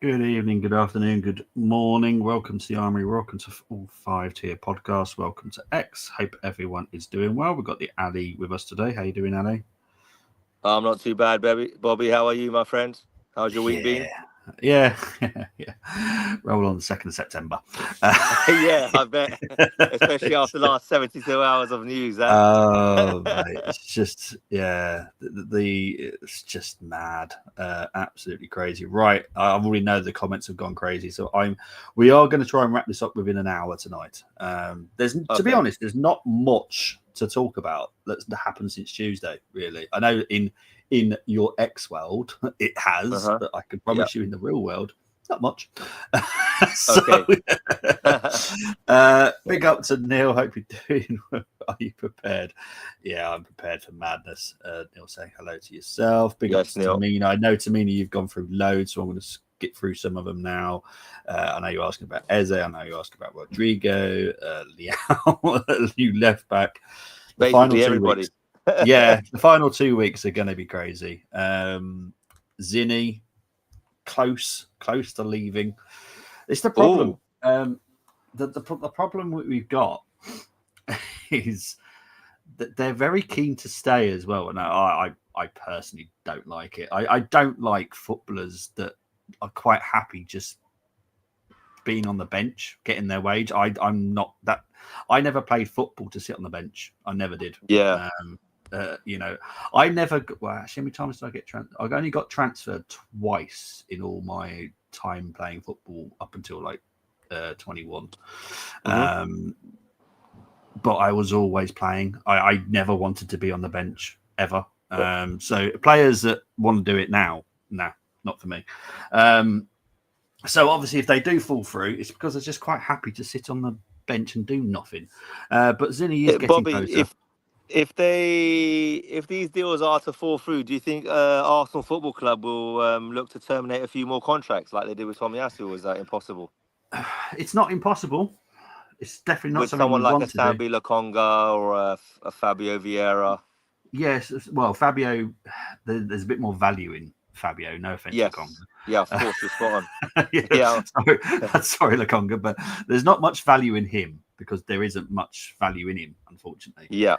Good evening, good afternoon, good morning. Welcome to the Armory. Welcome to all 5-tier podcast. Welcome to X. Hope everyone is doing well. We've got the Ali with us today. How you doing, Ali? I'm not too bad, baby. Bobby, how are you, my friend? How's your week been? Yeah. Roll on the 2nd of September. Yeah, I bet. Especially after the last 72 hours of news, huh? Oh, mate, it's just it's just mad, absolutely crazy. Right, I already know the comments have gone crazy, so we are going to try and wrap this up within an hour tonight. To be honest, there's not much to talk about that's happened since Tuesday. Really, I know in your X world it has, but I can promise you in the real world, not much. Big up to Neil. Hope you're doing well. Are you prepared? Yeah, I'm prepared for madness. Neil saying hello to yourself. Big up to Tamina. I know, Tamina, you've gone through loads, so I'm going to skip through some of them now. I know you're asking about Eze. I know you're asking about Rodrigo, Leao, new left back. The Basically, everybody. The final 2 weeks are going to be crazy. Zinni, close to leaving. It's the problem. The problem we've got is that they're very keen to stay as well. And I personally don't like it. I don't like footballers that are quite happy just being on the bench, getting their wage. I'm not that. I never played football to sit on the bench. I never did. Yeah. I never. Well, actually, how many times did I get transferred? I only got transferred twice in all my time playing football up until like 21. But I was always playing. I never wanted to be on the bench ever. So players that want to do it now, nah, not for me. So obviously, if they do fall through, it's because they're just quite happy to sit on the bench and do nothing. But Zinni is getting closer. If these deals are to fall through, do you think Arsenal Football Club will look to terminate a few more contracts like they did with Tomiyasu, or is that impossible? It's not impossible. It's definitely not with something someone we like want a to do. Sambi Lokonga or a Fabio Vieira. Yes, well, Fabio, there's a bit more value in Fabio. No offense, Lokonga. Yeah, of course, you're spot on. Sorry, Lokonga, but there's not much value in him because there isn't much value in him, unfortunately. Yeah.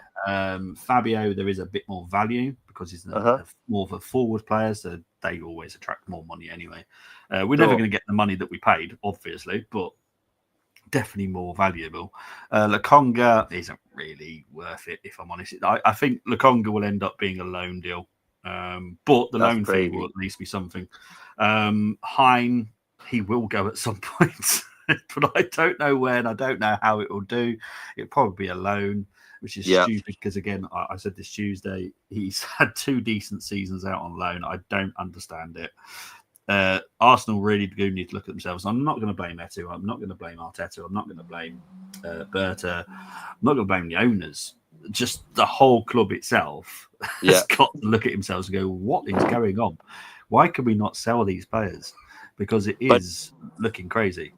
Fabio, there is a bit more value because he's more of a forward player, so they always attract more money anyway. We're never going to get the money that we paid, obviously, but definitely more valuable. Lokonga isn't really worth it, if I'm honest. I think Lokonga will end up being a loan deal, but the loan fee will at least be something. Hein, he will go at some point, but I don't know when. I don't know how it will do. It'll probably be a loan, which is stupid because, again, I said this Tuesday, he's had 2 decent seasons out on loan. I don't understand it. Arsenal really do need to look at themselves. I'm not going to blame Etu. I'm not going to blame Arteta. I'm not going to blame Berta. I'm not going to blame the owners. Just the whole club itself has got to look at themselves and go, what is going on? Why can we not sell these players? Because it is looking crazy.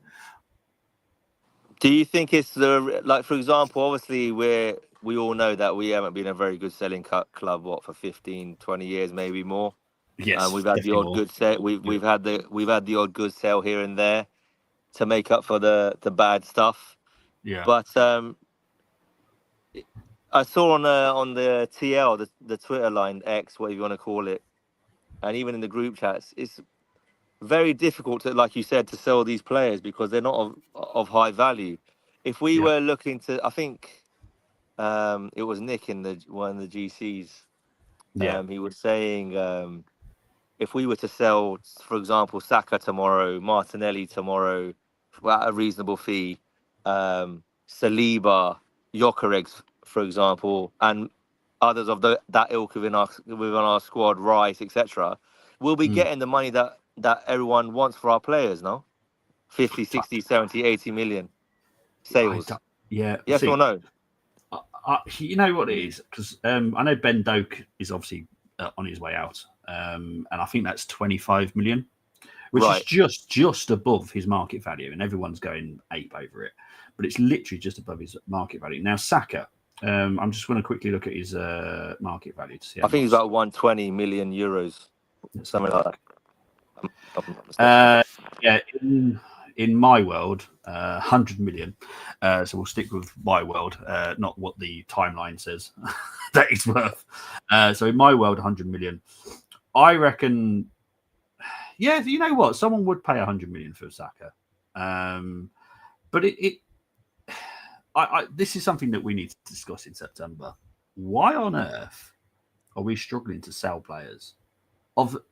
Do you think it's for example, obviously we all know that we haven't been a very good selling club, for 15, 20 years, maybe more. Yes, we've had the odd good sale. We've had the odd good sale here and there to make up for the bad stuff. Yeah. But I saw on the TL, the Twitter line, X, whatever you want to call it, and even in the group chats, it's very difficult to, like you said, to sell these players because they're not of high value. If we were looking to, I think it was Nick in one of the GCs. He was saying. If we were to sell, for example, Saka tomorrow, Martinelli tomorrow, at a reasonable fee, Saliba, Gyökeres, for example, and others of that ilk within our squad, Rice, etc., we'll be getting the money that everyone wants for our players, no? 50, 60, 70, 80 million sales. Yes or no? You know what it is? Because I know Ben Doak is obviously on his way out. And I think that's 25 million, which is just above his market value, and everyone's going ape over it. But it's literally just above his market value. Now, Saka, I'm just going to quickly look at his market value to see. I think it's about 120 million euros, something like that. Yeah, in my world, 100 million. So we'll stick with my world, not what the timeline says that it's worth. So in my world, 100 million. I reckon. Yeah, you know what? Someone would pay 100 million for Saka. But this is something that we need to discuss in September. Why on earth are we struggling to sell players? I'll put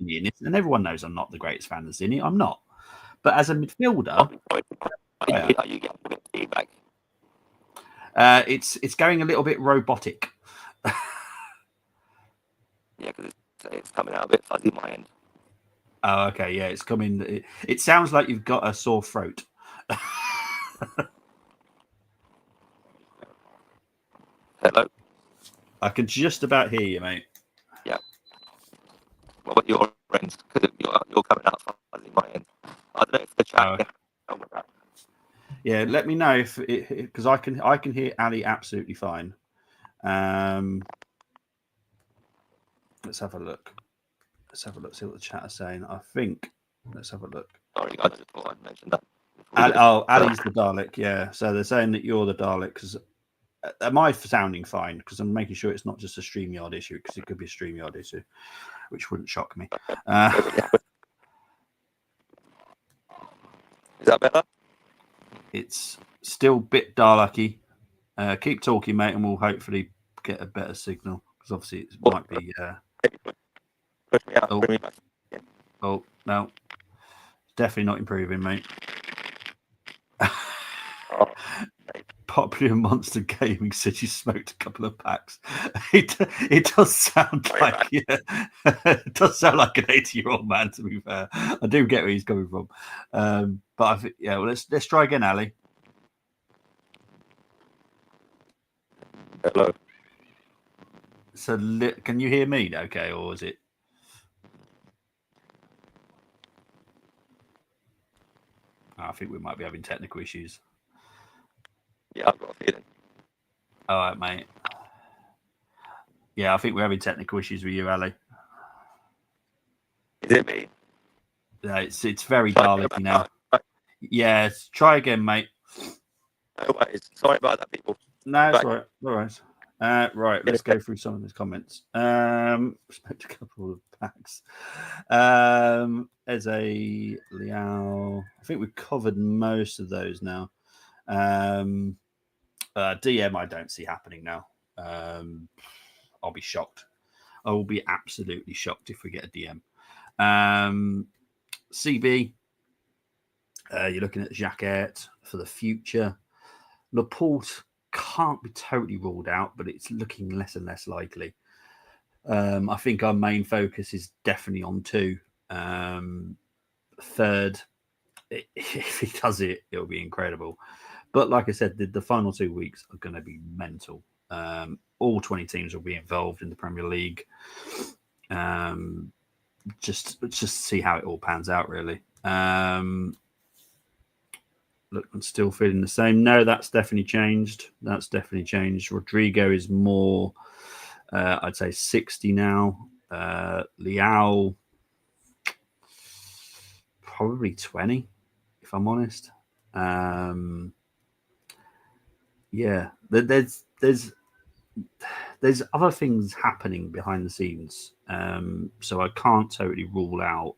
Zinni in it, and everyone knows I'm not the greatest fan of Zinni. I'm not. But as a midfielder, are you getting feedback? It's going a little bit robotic. Yeah, because it's coming out a bit fuzzy my end. Oh, okay, yeah, it's coming. It sounds like you've got a sore throat. Hello. I can just about hear you, mate. Yeah. What about your friends? Because you're coming out fuzzy my end. I don't know if the chat can help with that. Yeah, let me know if because I can hear Ali absolutely fine. Let's have a look. See what the chat is saying. I think. Let's have a look. Sorry, I just thought I'd mention that. Ali's the Dalek, yeah. So they're saying that you're the Dalek. Because am I sounding fine? Because I'm making sure it's not just a StreamYard issue, because it could be a StreamYard issue, which wouldn't shock me. Is that better? It's still a bit Dalek-y. Keep talking, mate, and we'll hopefully get a better signal. Because obviously it might be... Push me out, bring me back. Yeah. Oh, no. It's definitely not improving, mate. Popular Monster Gaming said you smoked a couple of packs. It does sound like it does sound like an 80-year-old man, to be fair. I do get where he's coming from. But I think, yeah, well, let's try again, Ali. Hello. So can you hear me okay, or is it? I think we might be having technical issues. Yeah, I've got a feeling. All right, mate. Yeah, I think we're having technical issues with you, Ali. Is it me? Yeah, it's very Dalek now. Yeah, try again, mate. No worries. Sorry about that, people. No, it's all right. All right. Right, let's go through some of his comments. Expect a couple of packs. As a Liao, I think we've covered most of those now. DM, I don't see happening now. I'll be shocked. I will be absolutely shocked if we get a DM. CB, you're looking at Jacquet for the future. Laporte can't be totally ruled out, but it's looking less and less likely. I think our main focus is definitely on 2. Third, if he does it, it'll be incredible. But like I said, the final 2 weeks are going to be mental. All 20 teams will be involved in the Premier League. Just see how it all pans out, really. Look, I'm still feeling the same. No, that's definitely changed. Rodrigo is more, I'd say 60 now. Liao, probably 20, if I'm honest. Yeah, there's other things happening behind the scenes. So I can't totally rule out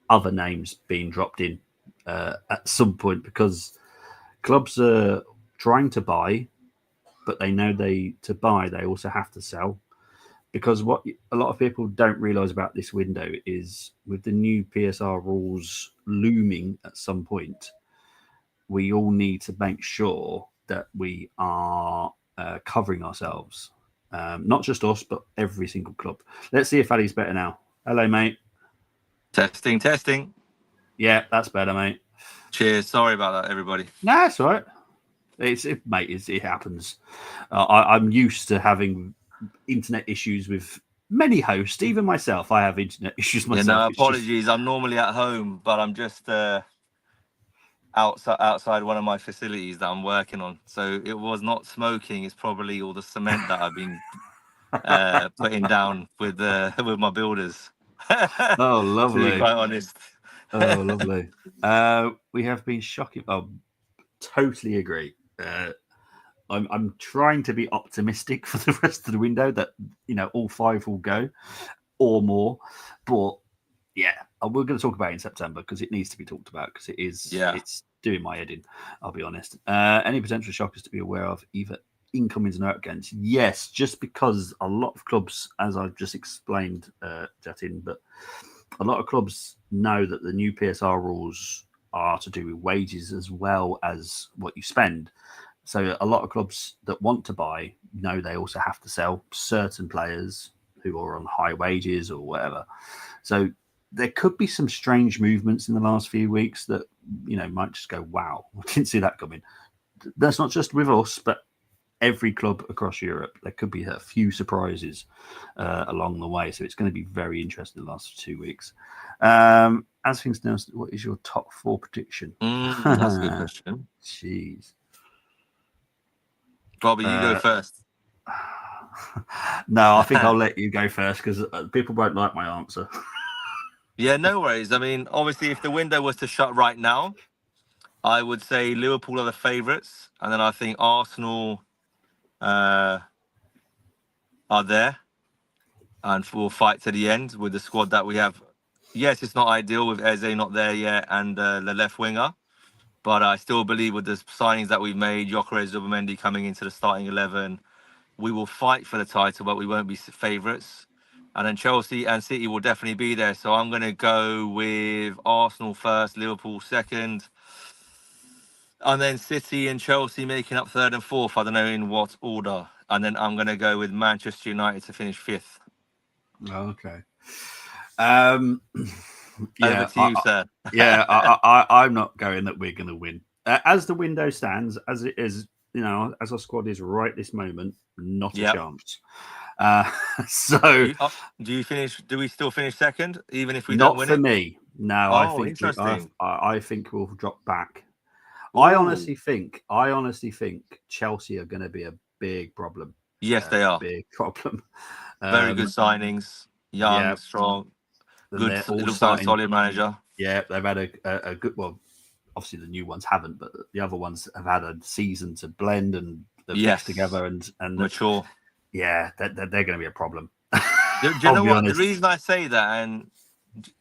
other names being dropped in at some point, because clubs are trying to buy, but they know they also have to sell. Because what a lot of people don't realize about this window is, with the new PSR rules looming at some point, we all need to make sure that we are covering ourselves. Not just us, but every single club. Let's see if Ali's better now. Hello, mate. Testing. Yeah, that's better, mate. Cheers. Sorry about that, everybody. No, it's all right. It happens. I'm used to having internet issues with many hosts. Even myself, I have internet issues myself. Yeah, no, apologies. I'm normally at home, but I'm just outside one of my facilities that I'm working on. So it was not smoking. It's probably all the cement that I've been putting down with my builders. Oh, To be lovely. quite honest. Oh, lovely. We have been shocking. Oh, totally agree. I'm trying to be optimistic for the rest of the window that all 5 will go or more, but yeah, we're going to talk about it in September because it needs to be talked about because it's doing my head in. I'll be honest. Any potential shockers to be aware of, either incomings and outgoings? Yes, just because a lot of clubs, as I've just explained, Jatin, but a lot of clubs know that the new PSR rules are to do with wages as well as what you spend. So a lot of clubs that want to buy know they also have to sell certain players who are on high wages or whatever. So there could be some strange movements in the last few weeks that might just go, wow, I didn't see that coming. That's not just with us, but every club across Europe. There could be a few surprises along the way. So it's going to be very interesting the last 2 weeks. As things now, what is your top 4 prediction? That's a good question. Jeez. Bobby, you go first. No, I think I'll let you go first because people won't like my answer. Yeah, no worries. I mean, obviously, if the window was to shut right now, I would say Liverpool are the favourites, and then I think Arsenal are there and will fight to the end with the squad that we have. Yes, it's not ideal with Eze not there yet and the left winger, but I still believe with the signings that we've made, Gyökeres, Zubimendi coming into the starting 11, we will fight for the title, but we won't be favourites. And then Chelsea and City will definitely be there. So I'm going to go with Arsenal first, Liverpool second, and then City and Chelsea making up third and fourth. I don't know in what order. And then I'm going to go with Manchester United to finish fifth. Okay. Over to you, sir. I'm not going that we're going to win. As the window stands, as it is, as our squad is right this moment, not a chance. So, do you finish? Do we still finish second, even if we not don't win for it? me. No, Oh, interesting. I think we'll drop back. Ooh. I honestly think Chelsea are going to be a big problem. Yes, they are. Big problem. Very good signings, young, strong. Good. It looks like a solid manager. Yeah, they've had a good. Well, obviously the new ones haven't, but the other ones have had a season to blend and mix together and mature. Yeah, they're going to be a problem. Do you know what? Honest. The reason I say that, and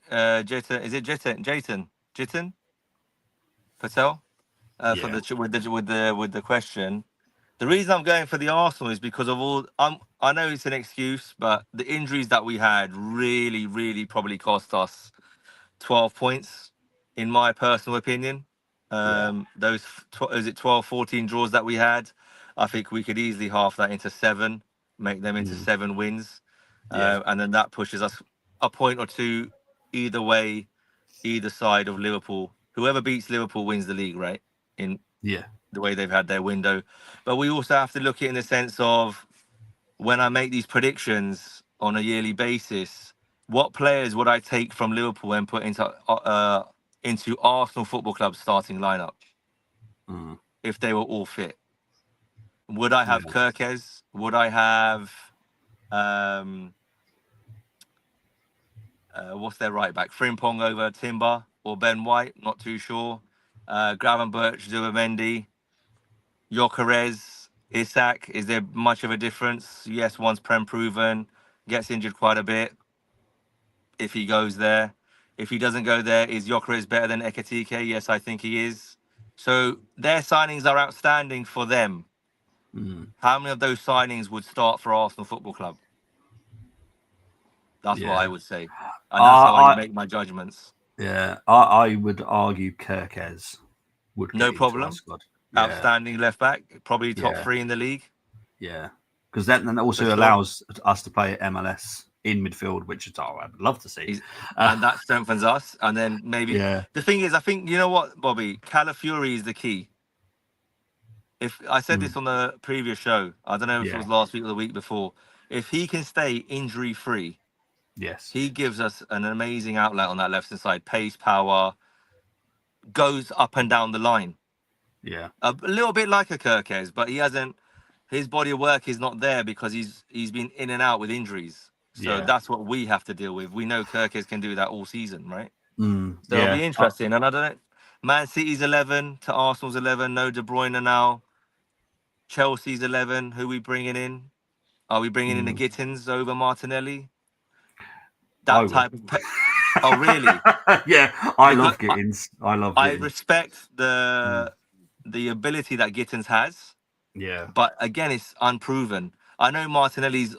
Jitin Patel for with the question. The reason I'm going for the Arsenal is because of all. I know it's an excuse, but the injuries that we had really, really probably cost us 12 points, in my personal opinion. Those is it 12, 14 draws that we had. I think we could easily half that into 7, make them into 7 wins, and then that pushes us a point or 2 either way, either side of Liverpool. Whoever beats Liverpool wins the league, right? The way they've had their window. But we also have to look at it in the sense of when I make these predictions on a yearly basis, what players would I take from Liverpool and put into Arsenal Football Club's starting lineup if they were all fit? Would I have Kerkez? Would I have what's their right back? Frimpong over Timber or Ben White? Not too sure. Gravenberch, Zubimendi, Gyökeres, Isak. Is there much of a difference? Yes, one's Prem proven, gets injured quite a bit. If he goes there, if he doesn't go there, is Gyökeres better than Ekitike? Yes, I think he is. So their signings are outstanding for them. How many of those signings would start for Arsenal Football Club? That's what I would say, and that's how I make my judgments. Yeah, I would argue Kerkez would get into our squad. Outstanding left back, probably top 3 in the league. Yeah, because that also allows us to play MLS in midfield, which I'd love to see. And that strengthens us. And then maybe the thing is, I think, you know what, Bobby? Calafiori is the key. If I said this on the previous show, I don't know if it was last week or the week before. If he can stay injury free, he gives us an amazing outlet on that left hand side. Pace, power, goes up and down the line. Yeah, a little bit like a Kerkez, but he hasn't. His body of work is not there because he's been in and out with injuries. So that's what we have to deal with. We know Kirkes can do that all season, right? So it'll be interesting. And I don't know, Man City's 11 to Arsenal's 11. No De Bruyne now. Chelsea's 11. Who we bringing in? Are we bringing in the Gittins over Martinelli? That type of... Oh, really? Yeah, I love Gittins. I respect the ability that Gittins has. Yeah. But again, it's unproven. I know Martinelli's,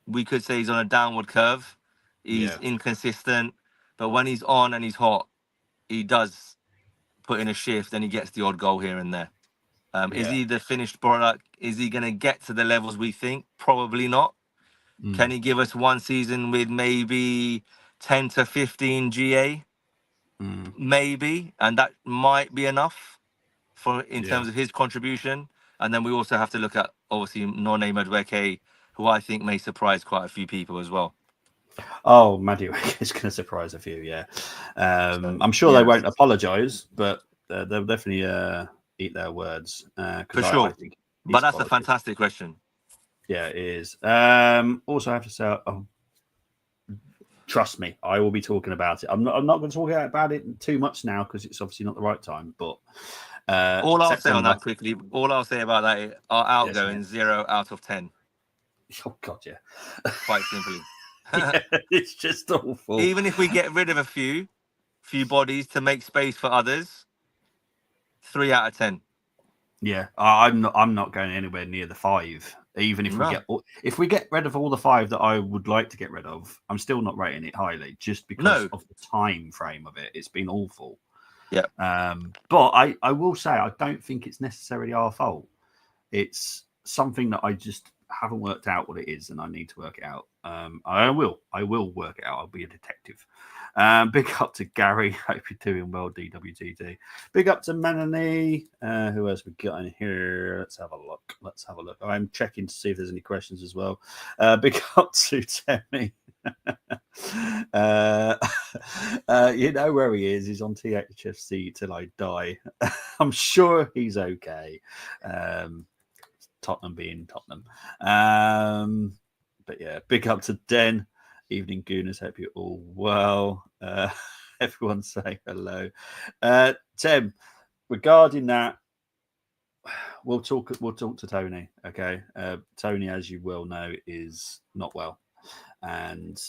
we could say he's on a downward curve. He's inconsistent. But when he's on and he's hot, he does put in a shift and he gets the odd goal here and there. Is he the finished product? Is he going to get to the levels we think? Probably not. Can he give us one season with maybe 10 to 15 GA? Maybe. And that might be enough in terms of his contribution. And then we also have to look at, obviously, None Madueke, who I think may surprise quite a few people as well. Oh, Madueke is going to surprise a few, I'm sure they won't apologise, but they'll definitely eat their words. For sure. I think but that's a fantastic question. Yeah, it is. Also, I have to say, trust me, I will be talking about it. I'm not going to talk about it too much now because it's obviously not the right time. But all I'll say on that quickly, all I'll say about that is our outgoing 0 out of 10. Oh God, yeah. Quite simply. It's just awful. Even if we get rid of a few bodies to make space for others, 3 out of 10. Yeah, I'm not going anywhere near the 5. Even if we get rid of all the 5 that I would like to get rid of, I'm still not rating it highly just because of the time frame of it. It's been awful. Yeah. But I will say I don't think it's necessarily our fault. It's something that I just haven't worked out what it is, and I need to work it out. I will work it out. I'll be a detective. Big up to Gary. Hope you're doing well, DWTT. Big up to Melanie. Who else we got in here? Let's have a look. I'm checking to see if there's any questions as well. Big up to Temi. You know where he is. He's on THFC till I die. I'm sure he's okay. Tottenham being Tottenham. But yeah, big up to Den. Evening Gooners, hope you're all well. Everyone say hello. Tim, regarding that, we'll talk to Tony. Okay. Tony, as you well know, is not well. And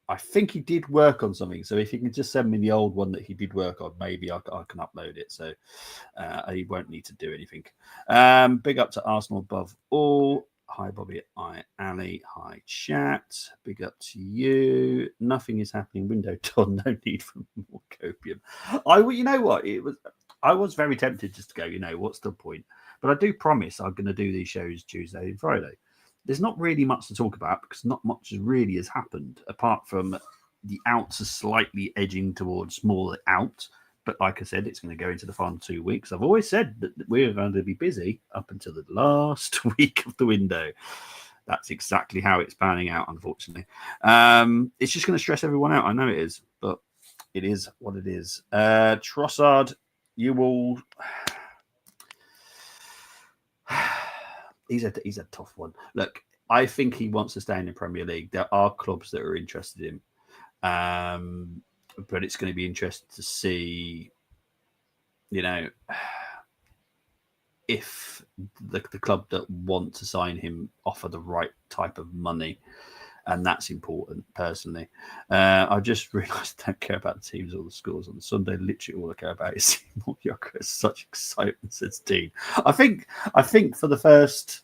I think he did work on something. So if you can just send me the old one that he did work on, maybe I can upload it. So he won't need to do anything. Big up to Arsenal above all. Hi, Bobby. Hi, Ali. Hi, chat. Big up to you. Nothing is happening. Window done. No need for more copium. You know what? I was very tempted just to go, what's the point? But I do promise I'm going to do these shows Tuesday and Friday. There's not really much to talk about because not much really has happened apart from the outs are slightly edging towards more out. But like I said, it's going to go into the final 2 weeks. I've always said that we're going to be busy up until the last week of the window. That's exactly how it's panning out, unfortunately. It's just going to stress everyone out. I know it is, but it is what it is. Trossard, you will... He's a tough one. Look, I think he wants to stay in the Premier League. There are clubs that are interested in him. But it's going to be interesting to see, if the club that want to sign him offer the right type of money. And that's important, personally. I just realised I don't care about the teams or the scores on Sunday. Literally all I care about is seeing more Gyökeres. Such excitement, says Dean. I think for the first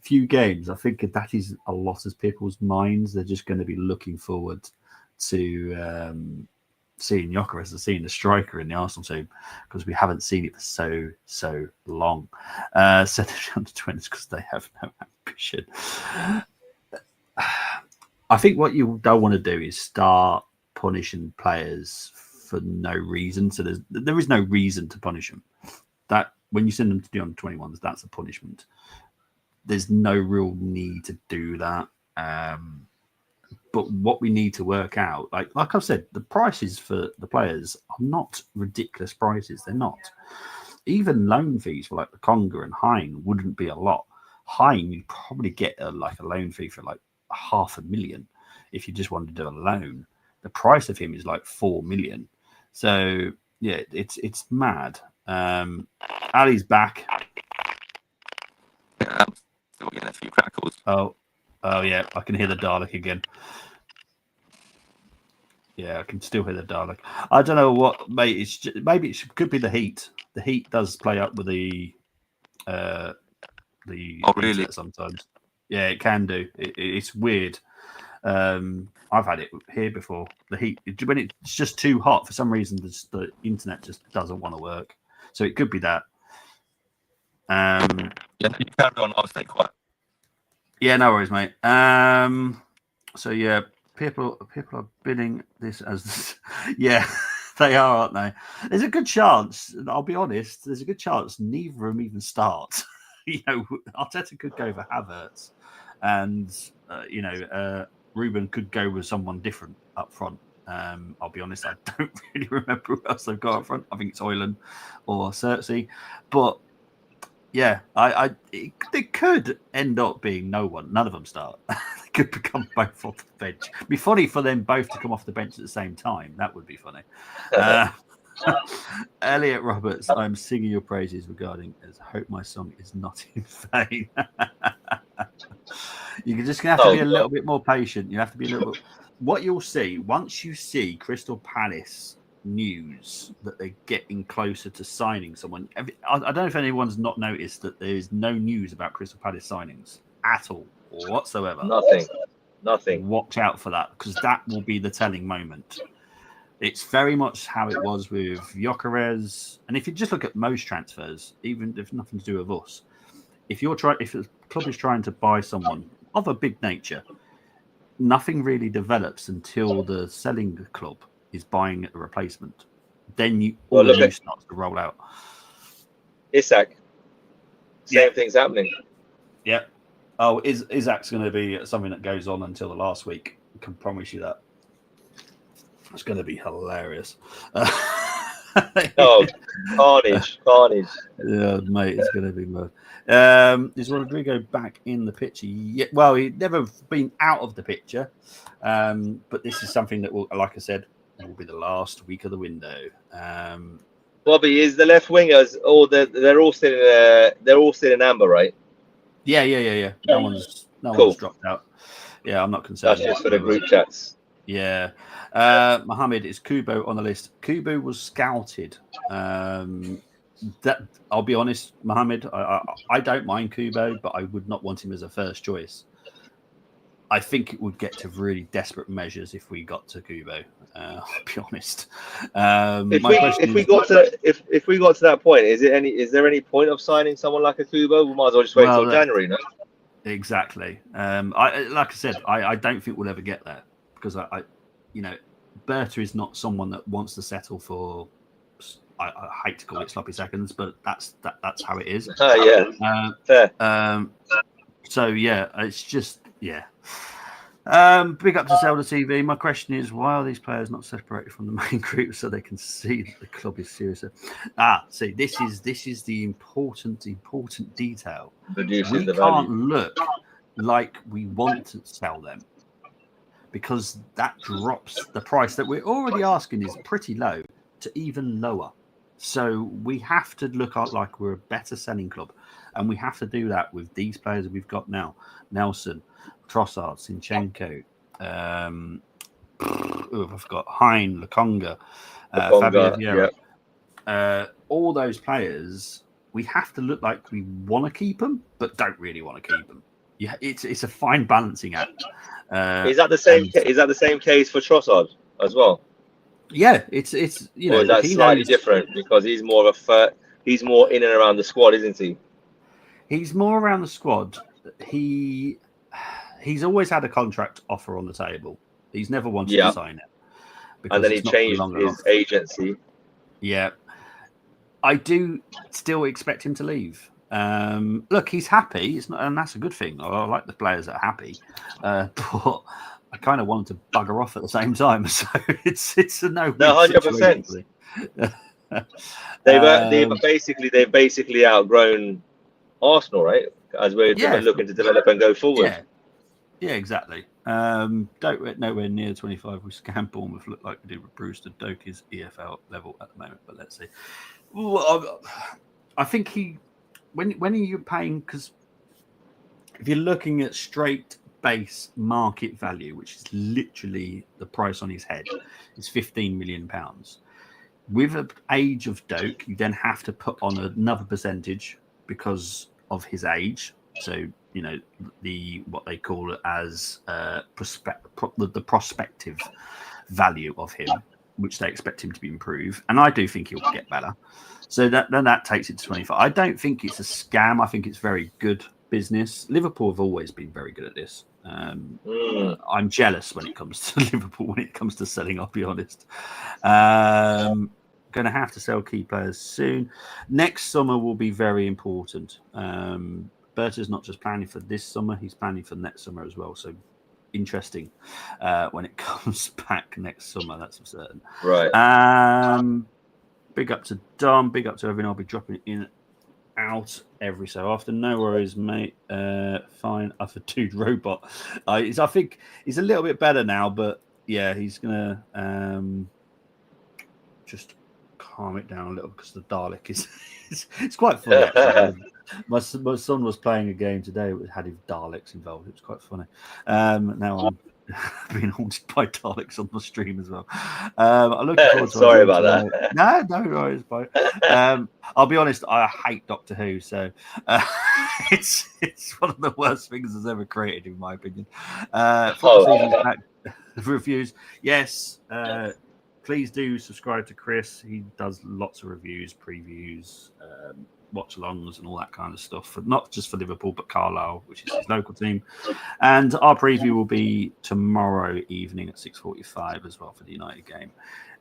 few games, I think that is a lot of people's minds. They're just going to be looking forward to seeing Gyökeres and seeing the striker in the Arsenal team because we haven't seen it for so long. Set it down to 20s because they have no ambition. I think what you don't want to do is start punishing players for no reason. So there is no reason to punish them. That when you send them to the under 21s, that's a punishment. There's no real need to do that. But what we need to work out, like I've said, the prices for the players are not ridiculous prices. They're not. Even loan fees for like the Conga and Hein wouldn't be a lot. Hein, you'd probably get a loan fee for like 500,000. if you just wanted to do a loan. The price of him is like 4 million. So yeah, it's mad. Ali's back. Yeah, I'm still getting a few crackles. Oh yeah, I can hear the Dalek again. Yeah, I can still hear the Dalek. I don't know what, mate. It's just, maybe could be the heat. The heat does play up with the Oh, really? internet sometimes. Yeah, it can do. It's weird. I've had it here before. The heat, when it's just too hot for some reason, the internet just doesn't want to work. So it could be that. Yeah, you carry on. I'll stay quiet. Yeah, no worries, mate. So yeah, people are bidding this as yeah, they are, aren't they? There's a good chance. I'll be honest. There's a good chance neither of them even start. Arteta could go for Havertz, and Ruben could go with someone different up front. I'll be honest. I don't really remember who else they've got up front. I think it's Højlund or Xerxes, but. Yeah, it could end up being no one. None of them start. They could become both off the bench. It'd be funny for them both to come off the bench at the same time. That would be funny. Elliot Roberts, I'm singing your praises regarding as hope my song is not in vain. You're just going to have to be a little bit more patient. You have to be a little bit. What you'll see, once you see Crystal Palace news that they're getting closer to signing someone. I don't know if anyone's not noticed that there is no news about Crystal Palace signings at all whatsoever. Nothing. Watch out for that, because that will be the telling moment. It's very much how it was with Gyökeres, and if you just look at most transfers, even if nothing to do with us, if a club is trying to buy someone of a big nature, nothing really develops until the selling club is buying a replacement. Then all the news starts to roll out. Isak. Same thing's happening. Yeah. Oh, Isak's going to be something that goes on until the last week. I can promise you that. It's going to be hilarious. Oh, carnage. Yeah, mate, it's going to be mad. Is Rodrigo back in the picture? Yeah, well, he'd never been out of the picture, but this is something that will, like I said, will be the last week of the window. Bobby, is the left wingers they're all still in amber, right? Yeah. No one's dropped out. Yeah, I'm not concerned. That's just for the group chats. Yeah. Mohammed, is Kubo on the list? Kubo was scouted. That I'll be honest, Mohammed, I don't mind Kubo, but I would not want him as a first choice. I think it would get to really desperate measures if we got to Kubo. I'll be honest. If we got to that point, is there any point of signing someone like a Kubo? We might as well just wait till January, no? Exactly. Like I said, I don't think we'll ever get there, because Berta is not someone that wants to settle for. I hate to call it sloppy seconds, but that's how it is. Fair. So yeah, it's just yeah. Big up to Zelda TV. My question is, why are these players not separated from the main group so they can see that the club is serious? See, this is the important detail. We can't look like we want to sell them, because that drops the price that we're already asking is pretty low to even lower. So we have to look like we're a better selling club, and we have to do that with these players that we've got now: Nelson, Trossard, Zinchenko, I've got Hein, Lokonga, Fabio Vieira. All those players, we have to look like we want to keep them, but don't really want to keep them. Yeah, it's a fine balancing act. Is that the same? Is that the same case for Trossard as well? Yeah, it's or is that slightly different because he's more of he's more in and around the squad, isn't he? He's more around the squad. He's always had a contract offer on the table. He's never wanted to sign it. And then he changed his agency. Yeah. I do still expect him to leave. Look, he's happy. And that's a good thing. I like the players that are happy. But I kind of want him to bugger off at the same time. So it's a no-win. No, 100%. They've basically outgrown Arsenal, right? As we're looking to develop and go forward. Yeah, exactly. Doak went nowhere near 25 with Scam Bournemouth. Looked like we did with Brewster. Doak is EFL level at the moment, but let's see. Well, I think when are you paying? Because if you're looking at straight base market value, which is literally the price on his head, is £15 million. With an age of Doak, you then have to put on another percentage because of his age. So, you know, what they call it as the prospective value of him, which they expect him to be improved. And I do think he'll get better. So that takes it to 25. I don't think it's a scam. I think it's very good business. Liverpool have always been very good at this. I'm jealous when it comes to Liverpool, when it comes to selling, I'll be honest. Going to have to sell key players soon. Next summer will be very important. Berta's not just planning for this summer, he's planning for next summer as well. So interesting when it comes back next summer, that's for certain. Right. Big up to Dom, big up to everyone. I'll be dropping in out every so often. No worries, mate. Fine. Other dude robot. I think he's a little bit better now, but yeah, he's gonna just calm it down a little because the Dalek is it's quite funny actually. My son was playing a game today which had his Daleks involved. It was quite funny. Now I'm being haunted by Daleks on the stream as well. I look forward to Sorry about that. No worries, bye. I'll be honest, I hate Doctor Who, so it's one of the worst things that's ever created, in my opinion. Reviews, yes. Please do subscribe to Chris. He does lots of reviews, previews, watch-alongs and all that kind of stuff, not just for Liverpool, but Carlisle, which is his local team. And our preview will be tomorrow evening at 6:45 as well for the United game.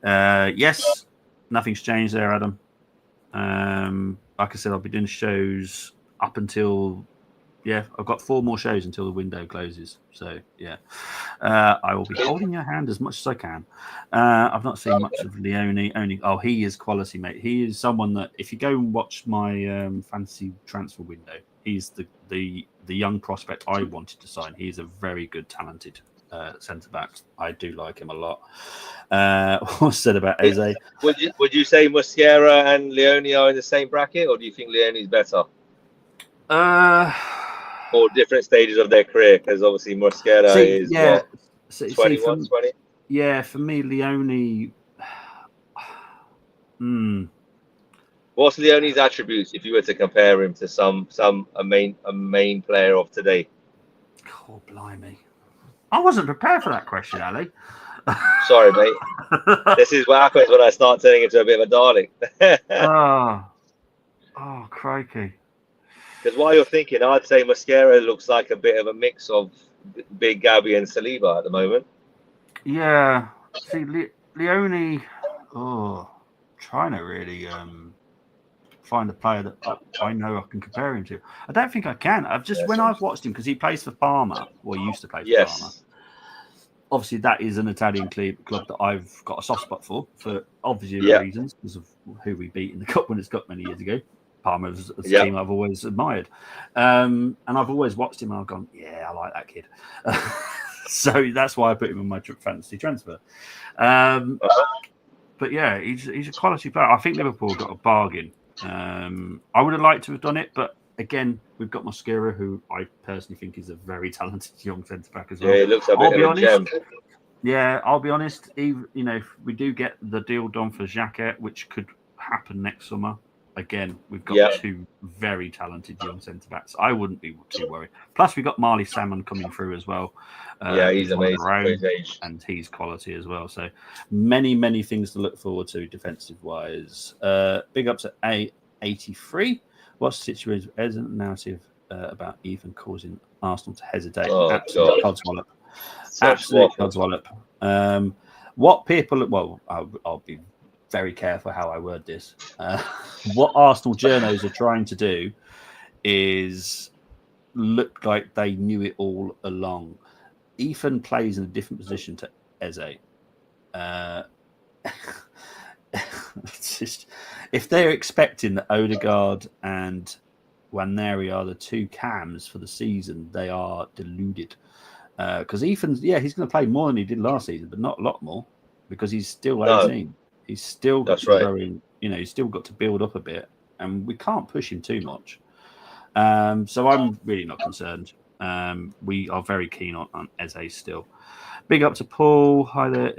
Yes, nothing's changed there, Adam. Like I said, I'll be doing shows up until... Yeah, I've got 4 more shows until the window closes. So, yeah. I will be holding your hand as much as I can. I've not seen much of Leone. He is quality, mate. He is someone that, if you go and watch my fantasy transfer window, he's the young prospect I wanted to sign. He's a very good, talented centre-back. I do like him a lot. What's said about Eze? Would you say Mosquera and Leone are in the same bracket, or do you think Leone's better? Or different stages of their career, because obviously Mosquera is 21, 20? Yeah, for me, Leone... What's Leone's attributes if you were to compare him to a main player of today? Oh, blimey. I wasn't prepared for that question, Ali. Sorry, mate. This is what happens when I start turning into a bit of a darling. Oh, crikey. Because while you're thinking, I'd say Mosquera looks like a bit of a mix of Big Gabby and Saliba at the moment. Yeah. See, Leone, trying to really find a player that I know I can compare him to. I don't think I can. When I've watched him, because he plays for Parma, or he used to play for Parma. Obviously, that is an Italian club that I've got a soft spot for obvious reasons, because of who we beat in the Cup Winners' Cup many years ago. Parma's a team I've always admired. And I've always watched him and I've gone, yeah, I like that kid. So that's why I put him in my fantasy transfer. But yeah, he's a quality player. I think Liverpool got a bargain. I would have liked to have done it, but again, we've got Mosquera, who I personally think is a very talented young centre-back as well. Yeah, he looks a bit of a gem. Yeah, I'll be honest. Even, if we do get the deal done for Xhaka, which could happen next summer, again, we've got 2 very talented young centre-backs. I wouldn't be too worried. Plus, we've got Marley Salmon coming through as well. He's amazing for his age. And he's quality as well. So many, many things to look forward to defensive-wise. Big ups at A83. What's the situation? Isn't a narrative about Ethan causing Arsenal to hesitate? Absolute codswallop. Absolute codswallop. What people... Well, I'll be very careful how I word this. What Arsenal journos are trying to do is look like they knew it all along. Ethan plays in a different position to Eze. If they're expecting that Odegaard and Nwaneri are the 2 cams for the season, they are deluded. Because Ethan's, he's going to play more than he did last season, but not a lot more because he's still 18. No, he's still got that's to right. grow in, he's still got to build up a bit, and we can't push him too much. So I'm really not concerned. We are very keen on Eze still. Big up to Paul. Hi there.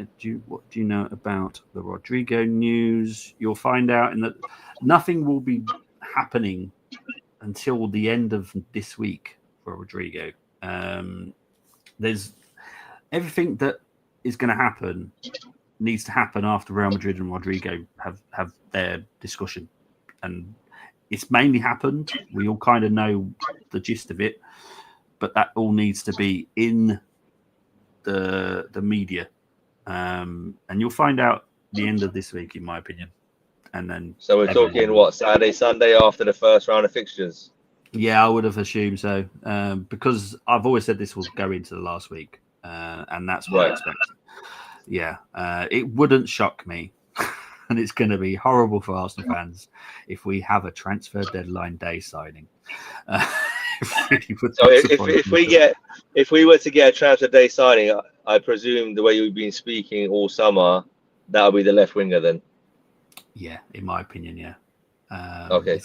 What do you know about the Rodrigo news? You'll find out in that nothing will be happening until the end of this week for Rodrigo. There's everything that is going to happen needs to happen after Real Madrid and Rodrigo have their discussion, and it's mainly happened. We all kind of know the gist of it, but that all needs to be in the media, and you'll find out the end of this week, in my opinion. And then, so we're talking what, Saturday, Sunday after the first round of fixtures? Yeah, I would have assumed so, because I've always said this will go into the last week, and that's what I expect. Yeah, it wouldn't shock me, and it's going to be horrible for Arsenal fans if we have a transfer deadline day signing. So if we were to get a transfer day signing, I presume the way you've been speaking all summer, that'll be the left winger then. Yeah, in my opinion, yeah. Okay.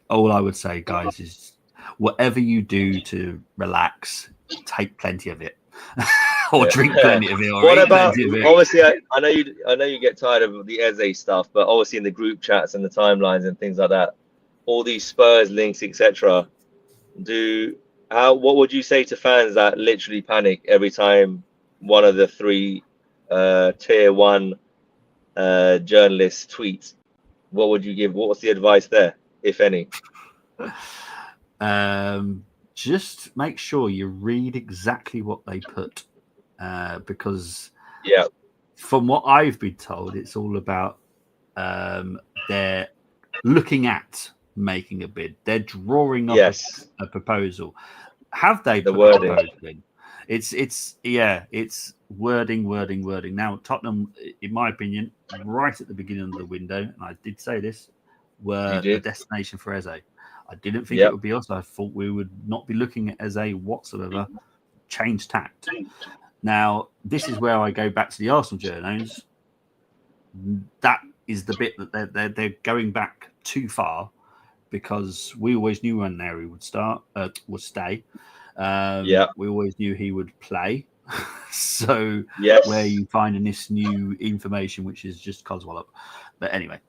All I would say, guys, is whatever you do to relax, take plenty of it, or drink plenty of it, or what eat about? plenty of it. Obviously, I know you get tired of the Eze stuff, but obviously in the group chats and the timelines and things like that, all these Spurs links, etc. What would you say to fans that literally panic every time one of the three tier 1 journalists tweets? What would you give? What was the advice there, if any? Just make sure you read exactly what they put, because from what I've been told, it's all about they're looking at making a bid. They're drawing up a proposal. Have they put the wording in? It's wording. Now, Tottenham, in my opinion, right at the beginning of the window, and I did say this, were the destination for Eze. I didn't think it would be us. I thought we would not be looking at Eze whatsoever. Change tact. Now, this is where I go back to the Arsenal journos. That is the bit that they're going back too far, because we always knew when Neri would stay. We always knew he would play. So where are you finding this new information, which is just Coswell up? But anyway,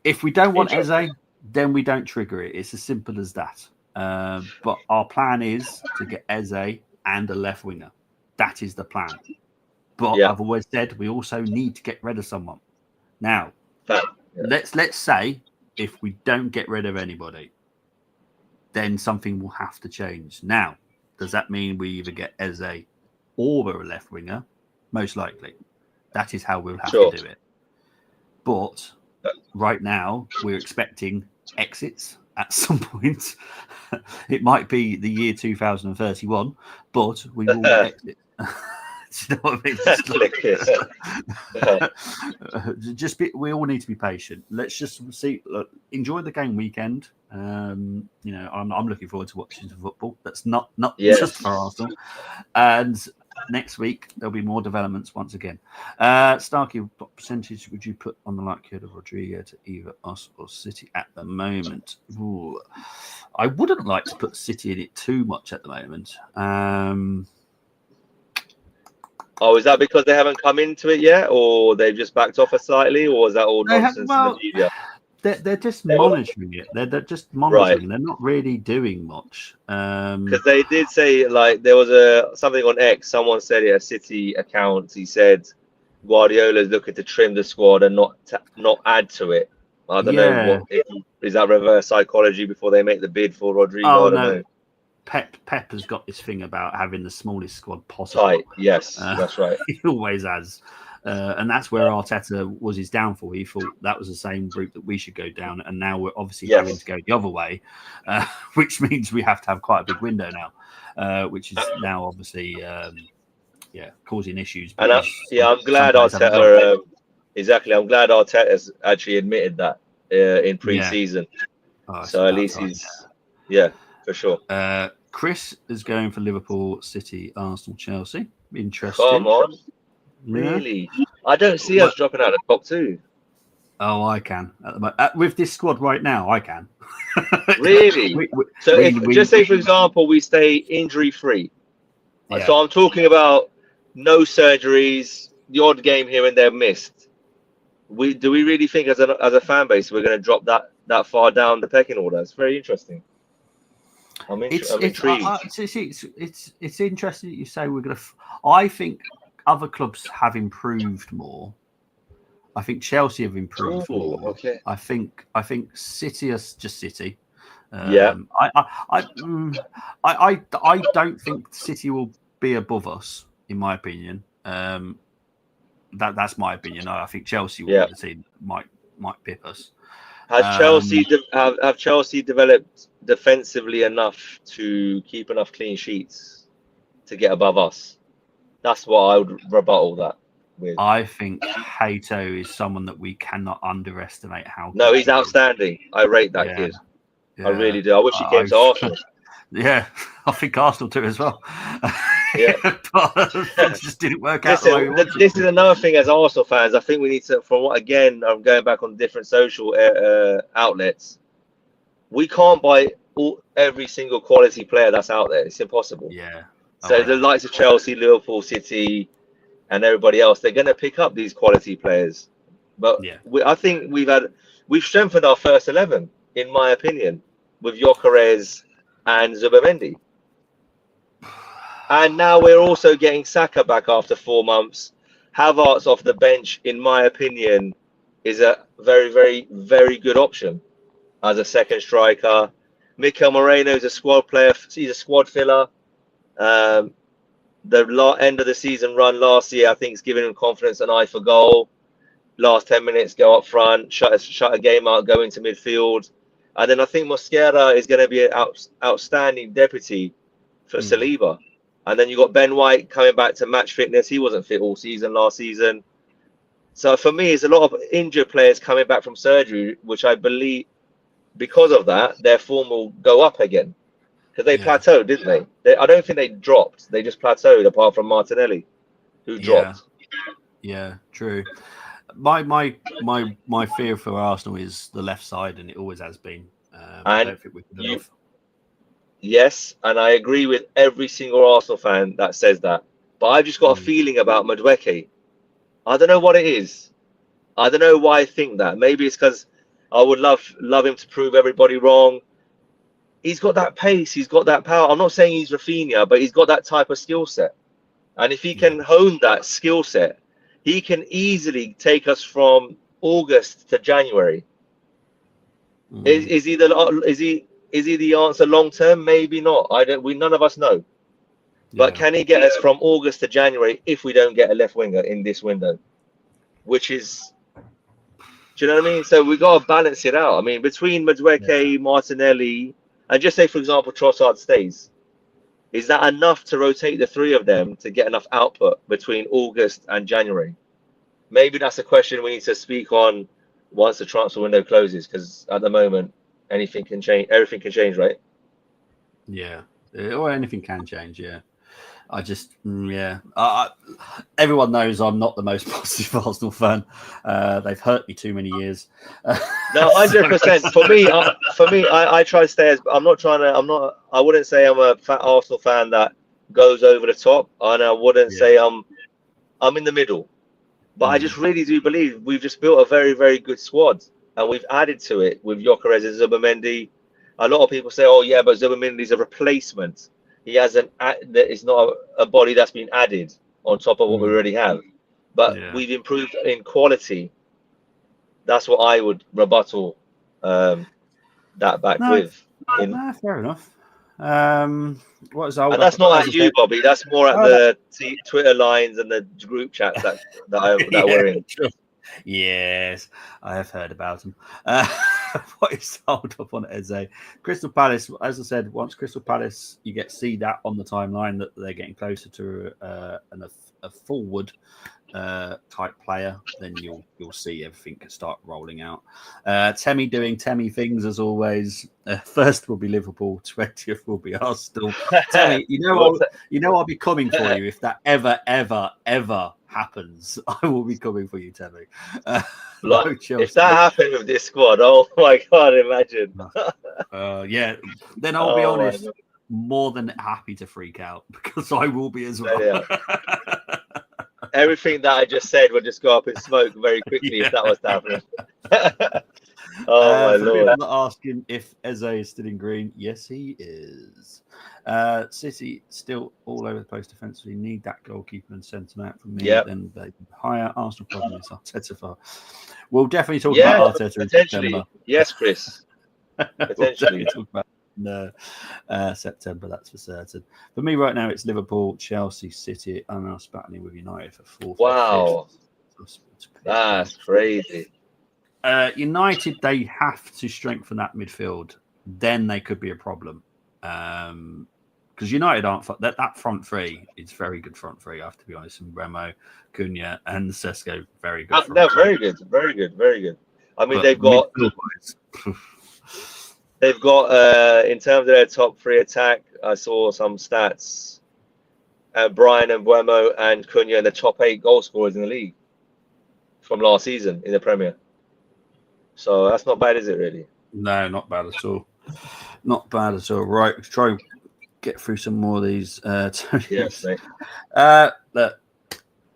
if we don't want Eze, then we don't trigger it. It's as simple as that. But our plan is to get Eze and a left winger. That is the plan. But I've always said we also need to get rid of someone. Now, let's say if we don't get rid of anybody, then something will have to change. Now, does that mean we either get Eze or a left winger? Most likely. That is how we'll have to do it. But right now, we're expecting exits at some point. It might be the year 2031, but we will exit. Do you know what I mean? We all need to be patient. Let's just see. Look, enjoy the game weekend. I'm looking forward to watching some football. That's not just for Arsenal. And next week there'll be more developments once again. Starkey, what percentage would you put on the likelihood of Rodrigo to either us or City at the moment? Ooh, I wouldn't like to put City in it too much at the moment. Is that because they haven't come into it yet, or they've just backed off slightly, or is that all nonsense in the media? They're just monitoring it. They're just monitoring. Right. They're not really doing much. Because they did say, like, there was something on X. Someone said it, a City account. He said Guardiola's looking to trim the squad and not add to it. I don't know. Is that reverse psychology before they make the bid for Rodrigo? I don't know. Pep has got this thing about having the smallest squad possible. Tight, yes, that's right. He always has. And that's where Arteta was his downfall. He thought that was the same route that we should go down. And now we're obviously having to go the other way, which means we have to have quite a big window now, which is now obviously, causing issues. And I'm glad Arteta, I'm glad Arteta's actually admitted that in pre-season. So at least he's, for sure. Chris is going for Liverpool, City, Arsenal, Chelsea. Interesting. Come on. Yeah. Really? I don't see us dropping out of the top 2. Oh, I can. With this squad right now, I can. Really? Just say, for example, we stay injury-free. Yeah. So I'm talking about no surgeries, the odd game here and there missed. Do we really think as a fan base we're going to drop that far down the pecking order? It's very interesting. I'm intrigued. It's interesting that you say we're going to. I think other clubs have improved more. I think Chelsea have improved more. Okay. I think City is just City. Yeah. I don't think City will be above us, in my opinion. That's my opinion. I think Chelsea will be the team that might pip us. Has Chelsea developed defensively enough to keep enough clean sheets to get above us? That's what I would rebuttal that with. I think Hato is someone that we cannot underestimate. No, he's outstanding. I rate that kid. Yeah. I really do. I wish he came to Arsenal. Yeah, I think Arsenal too as well. Yeah, but it just didn't work out. This is another thing as Arsenal fans. I think we need to, I'm going back on different social outlets. We can't buy every single quality player that's out there. It's impossible. Yeah. So the likes of Chelsea, Liverpool, City, and everybody else, they're going to pick up these quality players. But I think we've strengthened our first 11, in my opinion, with Gyökeres and Zubimendi. And now we're also getting Saka back after 4 months. Havertz off the bench, in my opinion, is a very, very, very good option as a second striker. Mikel Moreno is a squad player. He's a squad filler. The end of the season run last year, I think, is giving him confidence, an eye for goal. Last 10 minutes, go up front, shut a game out, go into midfield. And then I think Mosquera is going to be an outstanding deputy for Saliba. And then you got Ben White coming back to match fitness. He wasn't fit all season last season. So for me, it's a lot of injured players coming back from surgery, which I believe because of that, their form will go up again. Because they plateaued, didn't they? I don't think they dropped. They just plateaued, apart from Martinelli, who dropped. Yeah, true. My fear for Arsenal is the left side, and it always has been. I don't think we can do enough. Yes, and I agree with every single Arsenal fan that says that. But I've just got a feeling about Madueke. I don't know what it is. I don't know why I think that. Maybe it's because I would love him to prove everybody wrong. He's got that pace. He's got that power. I'm not saying he's Rafinha, but he's got that type of skill set. And if he can hone that skill set, he can easily take us from August to January. Is he the answer long term? Maybe not. None of us know. But can he get us from August to January if we don't get a left winger in this window? Which is, do you know what I mean? So we got to balance it out. I mean, between Madueke, Martinelli, and just say, for example, Trossard stays. Is that enough to rotate the three of them to get enough output between August and January? Maybe that's a question we need to speak on once the transfer window closes, because at the moment, anything can change. Everything can change, right? Yeah, or anything can change. Yeah, I just everyone knows I'm not the most positive Arsenal fan. They've hurt me too many years. No, 100%. For me, I try to stay as. I wouldn't say I'm a fat Arsenal fan that goes over the top, and I wouldn't say I'm in the middle. But I just really do believe we've just built a very, very good squad, and we've added to it with Gyökeres and Zubimendi. A lot of people say, "Oh yeah, but Zubimendi's a replacement. He has it's not a body that's been added on top of what we already have." But we've improved in quality. That's what I would rebuttal that back with. Fair enough. And that's not at you, Bobby. That's more at the Twitter lines and the group chats that we're in. Sure. Yes, I have heard about them. What is sold up on Eze? Crystal Palace, as I said, once Crystal Palace, you see that on the timeline that they're getting closer to a forward type player, then you'll see everything start rolling out. Temi doing Temi things as always. First will be Liverpool, 20th will be Arsenal. Temi, you know I'll be coming for you if that ever happens. I will be coming for you, Temi. If that happened with this squad, oh my god, imagine. Yeah, then I'll be honest, more than happy to freak out because I will be as well. Yeah. Everything that I just said would just go up in smoke very quickly if that was to happen. My lord! People are asking if Eze is still in green. Yes, he is. City still all over the place defensively. Need that goalkeeper and centre back from me. Then they hire Arsenal problem is Arteta. We'll definitely talk about Arteta in September. Yes, Chris. Potentially. We'll talk about September, that's for certain. For me right now, it's Liverpool, Chelsea, City, and us battling with United for fourth. Wow, that's crazy. United, they have to strengthen that midfield. Then they could be a problem. Because United aren't that front three is very good front three. I have to be honest. And Remo, Cunha, and Sesko, very good. They're very good. I mean, they've got. They've got, in terms of their top three attack, I saw some stats. Brian and Mbeumo and Cunha are the top 8 goal scorers in the league from last season in the Premier. So that's not bad, is it, really? No, not bad at all. Not bad at all. Right, let's try and get through some more of these. Yes, mate. Look,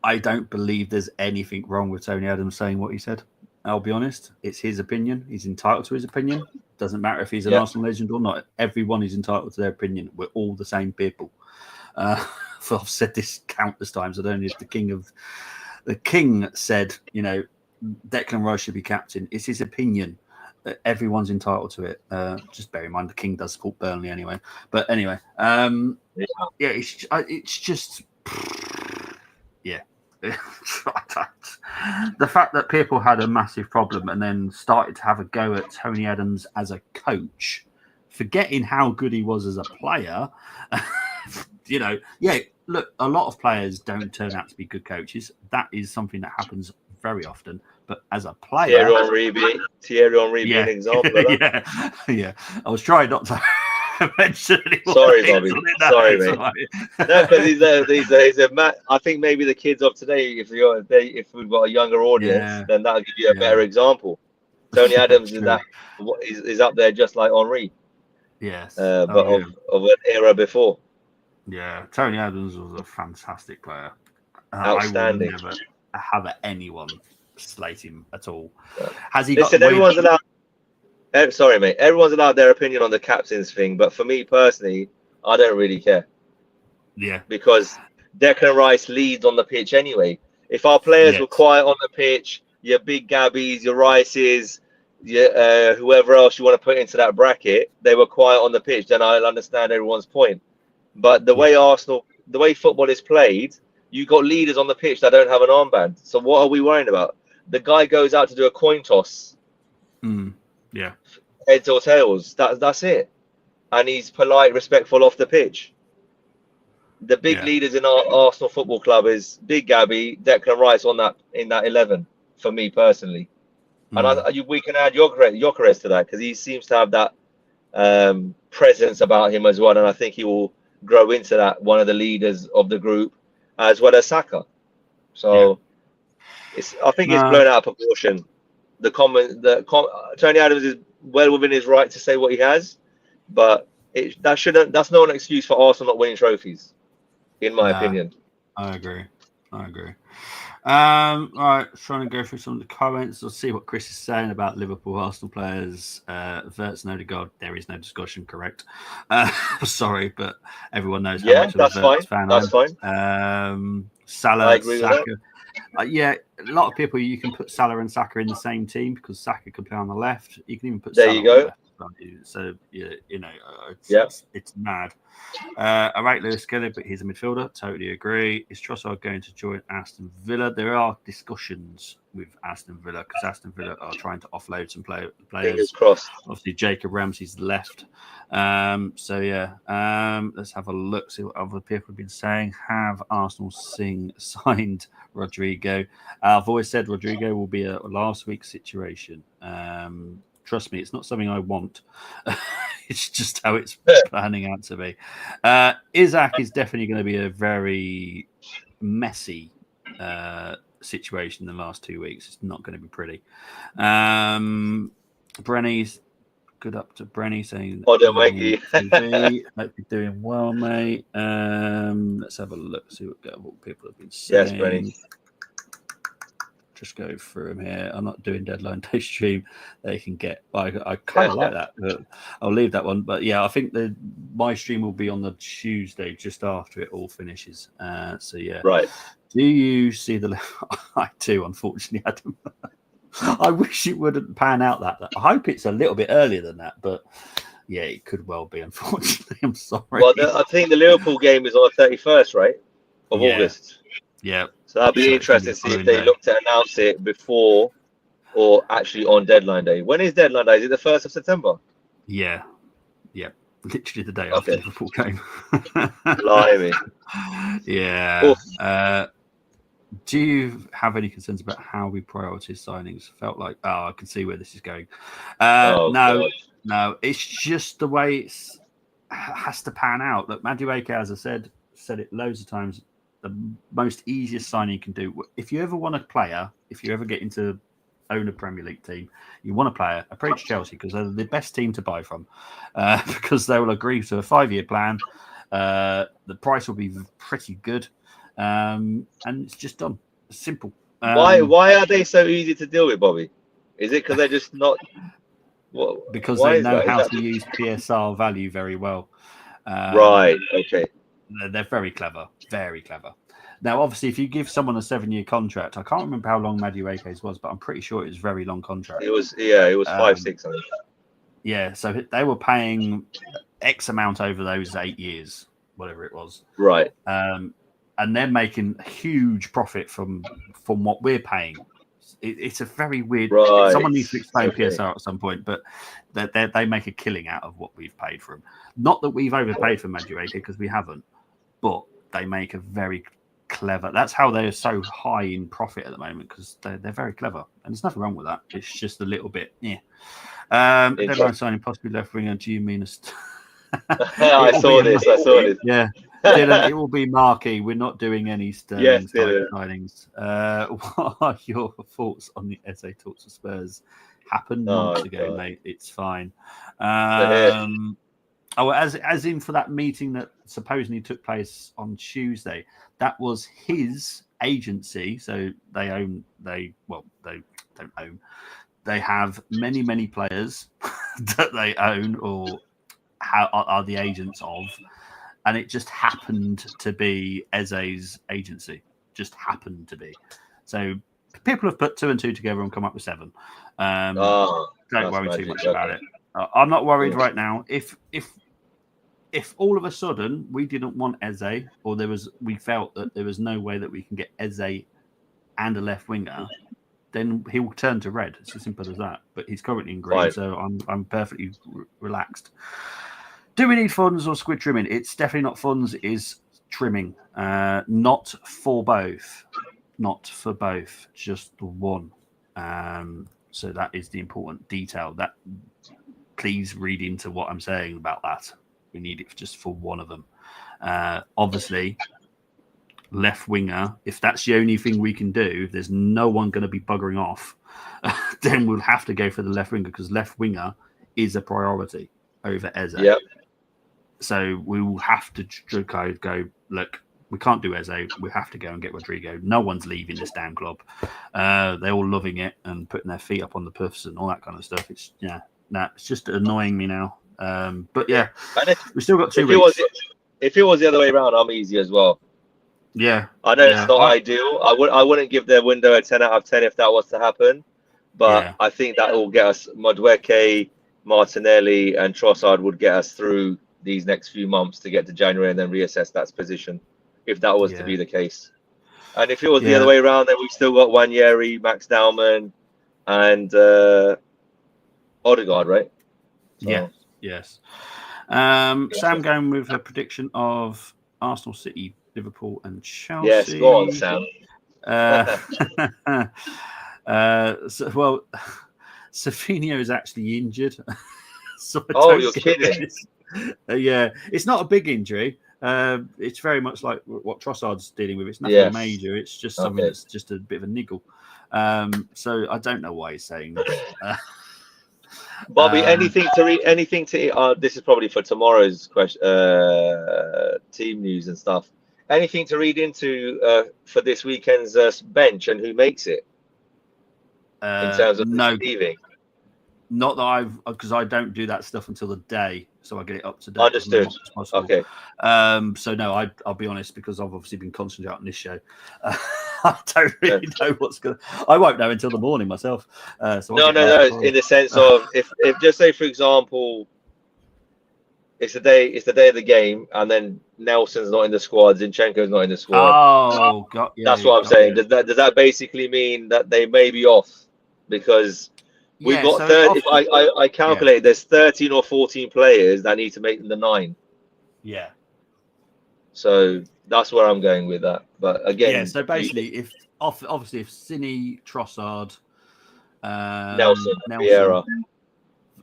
I don't believe there's anything wrong with Tony Adams saying what he said. I'll be honest. It's his opinion. He's entitled to his opinion. Doesn't matter if he's an Arsenal legend or not. Everyone is entitled to their opinion. We're all the same people. I've said this countless times. I don't know if the king said, Declan Rice should be captain. It's his opinion. Everyone's entitled to it. Just bear in mind the king does support Burnley anyway. But anyway, it's just the fact that people had a massive problem and then started to have a go at Tony Adams as a coach, forgetting how good he was as a player. Look, a lot of players don't turn out to be good coaches. That is something that happens very often. But as a player, Thierry Henry being an example of that. Yeah. I was trying not to mention anyone. Sorry, Bobby. Sorry, mate. No, because he's a man. I think maybe the kids of today, if we've got a younger audience, then that'll give you a better example. Tony Adams is up there just like Henry. Yes, but of an era before. Yeah, Tony Adams was a fantastic player. Outstanding. I will never have anyone slate him at all. Has he got? Everyone's allowed. Sorry, mate. Everyone's allowed their opinion on the captain's thing, but for me personally, I don't really care. Yeah. Because Declan Rice leads on the pitch anyway. If our players were quiet on the pitch, your big Gabbies, your Rices, whoever else you want to put into that bracket, they were quiet on the pitch, then I'll understand everyone's point. But the way football is played, you got leaders on the pitch that don't have an armband. So what are we worrying about? The guy goes out to do a coin toss. Yeah. Heads or tails. That's it. And he's polite, respectful off the pitch. The big leaders in our Arsenal Football Club is Big Gabby, Declan Rice in that 11 for me personally. And we can add Gyökeres to that because he seems to have that presence about him as well. And I think he will grow into that, one of the leaders of the group, as well as Saka. So I think it's blown out of proportion. Tony Adams is well within his right to say what he has, but that's not an excuse for Arsenal not winning trophies, in my opinion. I agree. All right, trying to go through some of the comments. Let's see what Chris is saying about Liverpool Arsenal players. Verts and Odegaard, there is no discussion, correct? Sorry, but everyone knows how much of a Verts fan I am. That's fine. Salah, I agree Saka. with that. A lot of people, you can put Salah and Saka in the same team because Saka can play on the left. You can even put There Salah you go. on the left. value. So it's mad. I rate Lewis Kelly, but he's a midfielder. Totally agree. Is Trossard going to join Aston Villa? There are discussions with Aston Villa because Aston Villa are trying to offload some players. Fingers crossed. Obviously, Jacob Ramsey's left. Let's have a look, see what other people have been saying. Have Arsenal signed Rodrigo? I've always said Rodrigo will be a last week situation. Trust me, it's not something I want. It's just how it's panning out to be. Isaac is definitely going to be a very messy situation in the last 2 weeks. It's not going to be pretty. Brenny's good up to Brenny saying, hope you're doing well, mate. Let's have a look, see what people have been saying. Yes, Brenny. Just go through them here. I'm not doing deadline day stream. They can get. I kind of like that. But I'll leave that one. But yeah, I think my stream will be on the Tuesday just after it all finishes. So yeah. Right. Do you see the? I do. Unfortunately, Adam. I wish it wouldn't pan out that. I hope it's a little bit earlier than that. But yeah, it could well be. Unfortunately, I'm sorry. Well, I think the Liverpool game is on the 31st, right, of August. Yeah. So that'll be interesting to see if they look to announce it before or actually on deadline day. When is deadline day? Is it the 1st of September? Yeah. Literally the day after the Liverpool game. Blimey. Yeah. Do you have any concerns about how we prioritize signings? Felt like, I can see where this is going. No. It's just the way it has to pan out. Look, Madueke, as I said it loads of times, the most easiest signing you can do. If you ever want a player, if you ever get into own a Premier League team, you want a player, approach Chelsea because they're the best team to buy from because they will agree to a 5-year plan. The price will be pretty good. And it's just done. It's simple. Why are they so easy to deal with, Bobby? Is it because they're just not... because they know how to use PSR value very well. Right, okay. They're very clever. Very clever. Now, obviously, if you give someone a 7-year contract, I can't remember how long Madueke's was, but I'm pretty sure it was a very long contract. It was 5-6, I think. Yeah, so they were paying X amount over those 8 years, whatever it was. Right. And they're making a huge profit from what we're paying. It's a very weird. Right. Someone needs to explain PSR at some point, but they make a killing out of what we've paid for them. Not that we've overpaid for Madueke because we haven't, but they make a very clever. That's how they're so high in profit at the moment because they're very clever, and there's nothing wrong with that. It's just a little bit, yeah. Deadline signing possibly left winger. Do you mean I saw this. Yeah. Dylan, it will be Marquee. We're not doing any Sterling signings. What are your thoughts on the Eze talks of Spurs? Happened months ago, mate. It's fine. As in for that meeting that supposedly took place on Tuesday, that was his agency. So they don't own. They have many players that they own or are the agents of. And it just happened to be Eze's agency. Just happened to be. So people have put 2 and 2 together and come up with 7. Don't worry too much about it. I'm not worried right now. If all of a sudden we didn't want Eze, or we felt that there was no way that we can get Eze and a left winger, then he'll turn to red. It's as simple as that. But he's currently in green, so I'm perfectly relaxed. Do we need funds or squid trimming? It's definitely not funds. It is trimming. Not for both. Not for both. Just the one. So that is the important detail. That please read into what I'm saying about that. We need it just for one of them. Obviously, left winger. If that's the only thing we can do, there's no one going to be buggering off. Then we'll have to go for the left winger because left winger is a priority over Eze. Yep. So we will have to go, look, we can't do Eze. We have to go and get Rodrigo. No one's leaving this damn club. They're all loving it and putting their feet up on the puffs and all that kind of stuff. It's just annoying me now. But yeah, we still got 2 weeks. If it was the other way around, I'm easy as well. Yeah. I know it's not ideal. I wouldn't give their window a 10 out of 10 if that was to happen. But I think that will get us Madueke, Martinelli and Trossard would get us through these next few months to get to January and then reassess that position, if that was to be the case. And if it was the other way around, then we've still got Nwaneri, Max Dowman, and Odegaard, right? So. Yes. Sam going with a prediction of Arsenal, City, Liverpool, and Chelsea. Yes, go on, Sam. Safinho is actually injured. So you're kidding. Yeah, it's not a big injury. It's very much like what Trossard's dealing with. It's nothing major. It's just something that's just a bit of a niggle. So I don't know why he's saying this. Bobby, anything to read? Anything to? This is probably for tomorrow's question, team news and stuff. Anything to read into for this weekend's bench and who makes it in terms of receiving? Not that because I don't do that stuff until the day, so I get it up to date. Understood. As possible. Okay. So no, I'll be honest, because I've obviously been concentrating on this show. I don't really know what's going to. I won't know until the morning myself. So no. In the sense of if just say for example, it's the day of the game, and then Nelson's not in the squad, Zinchenko's not in the squad. Oh, God, that's what I'm saying. Does that basically mean that they may be off because? We've got 30. If I calculate, there's 13 or 14 players that need to make them the 9. Yeah. So that's where I'm going with that. But again, so basically, if Cini, Trossard, Nelson, Vieira.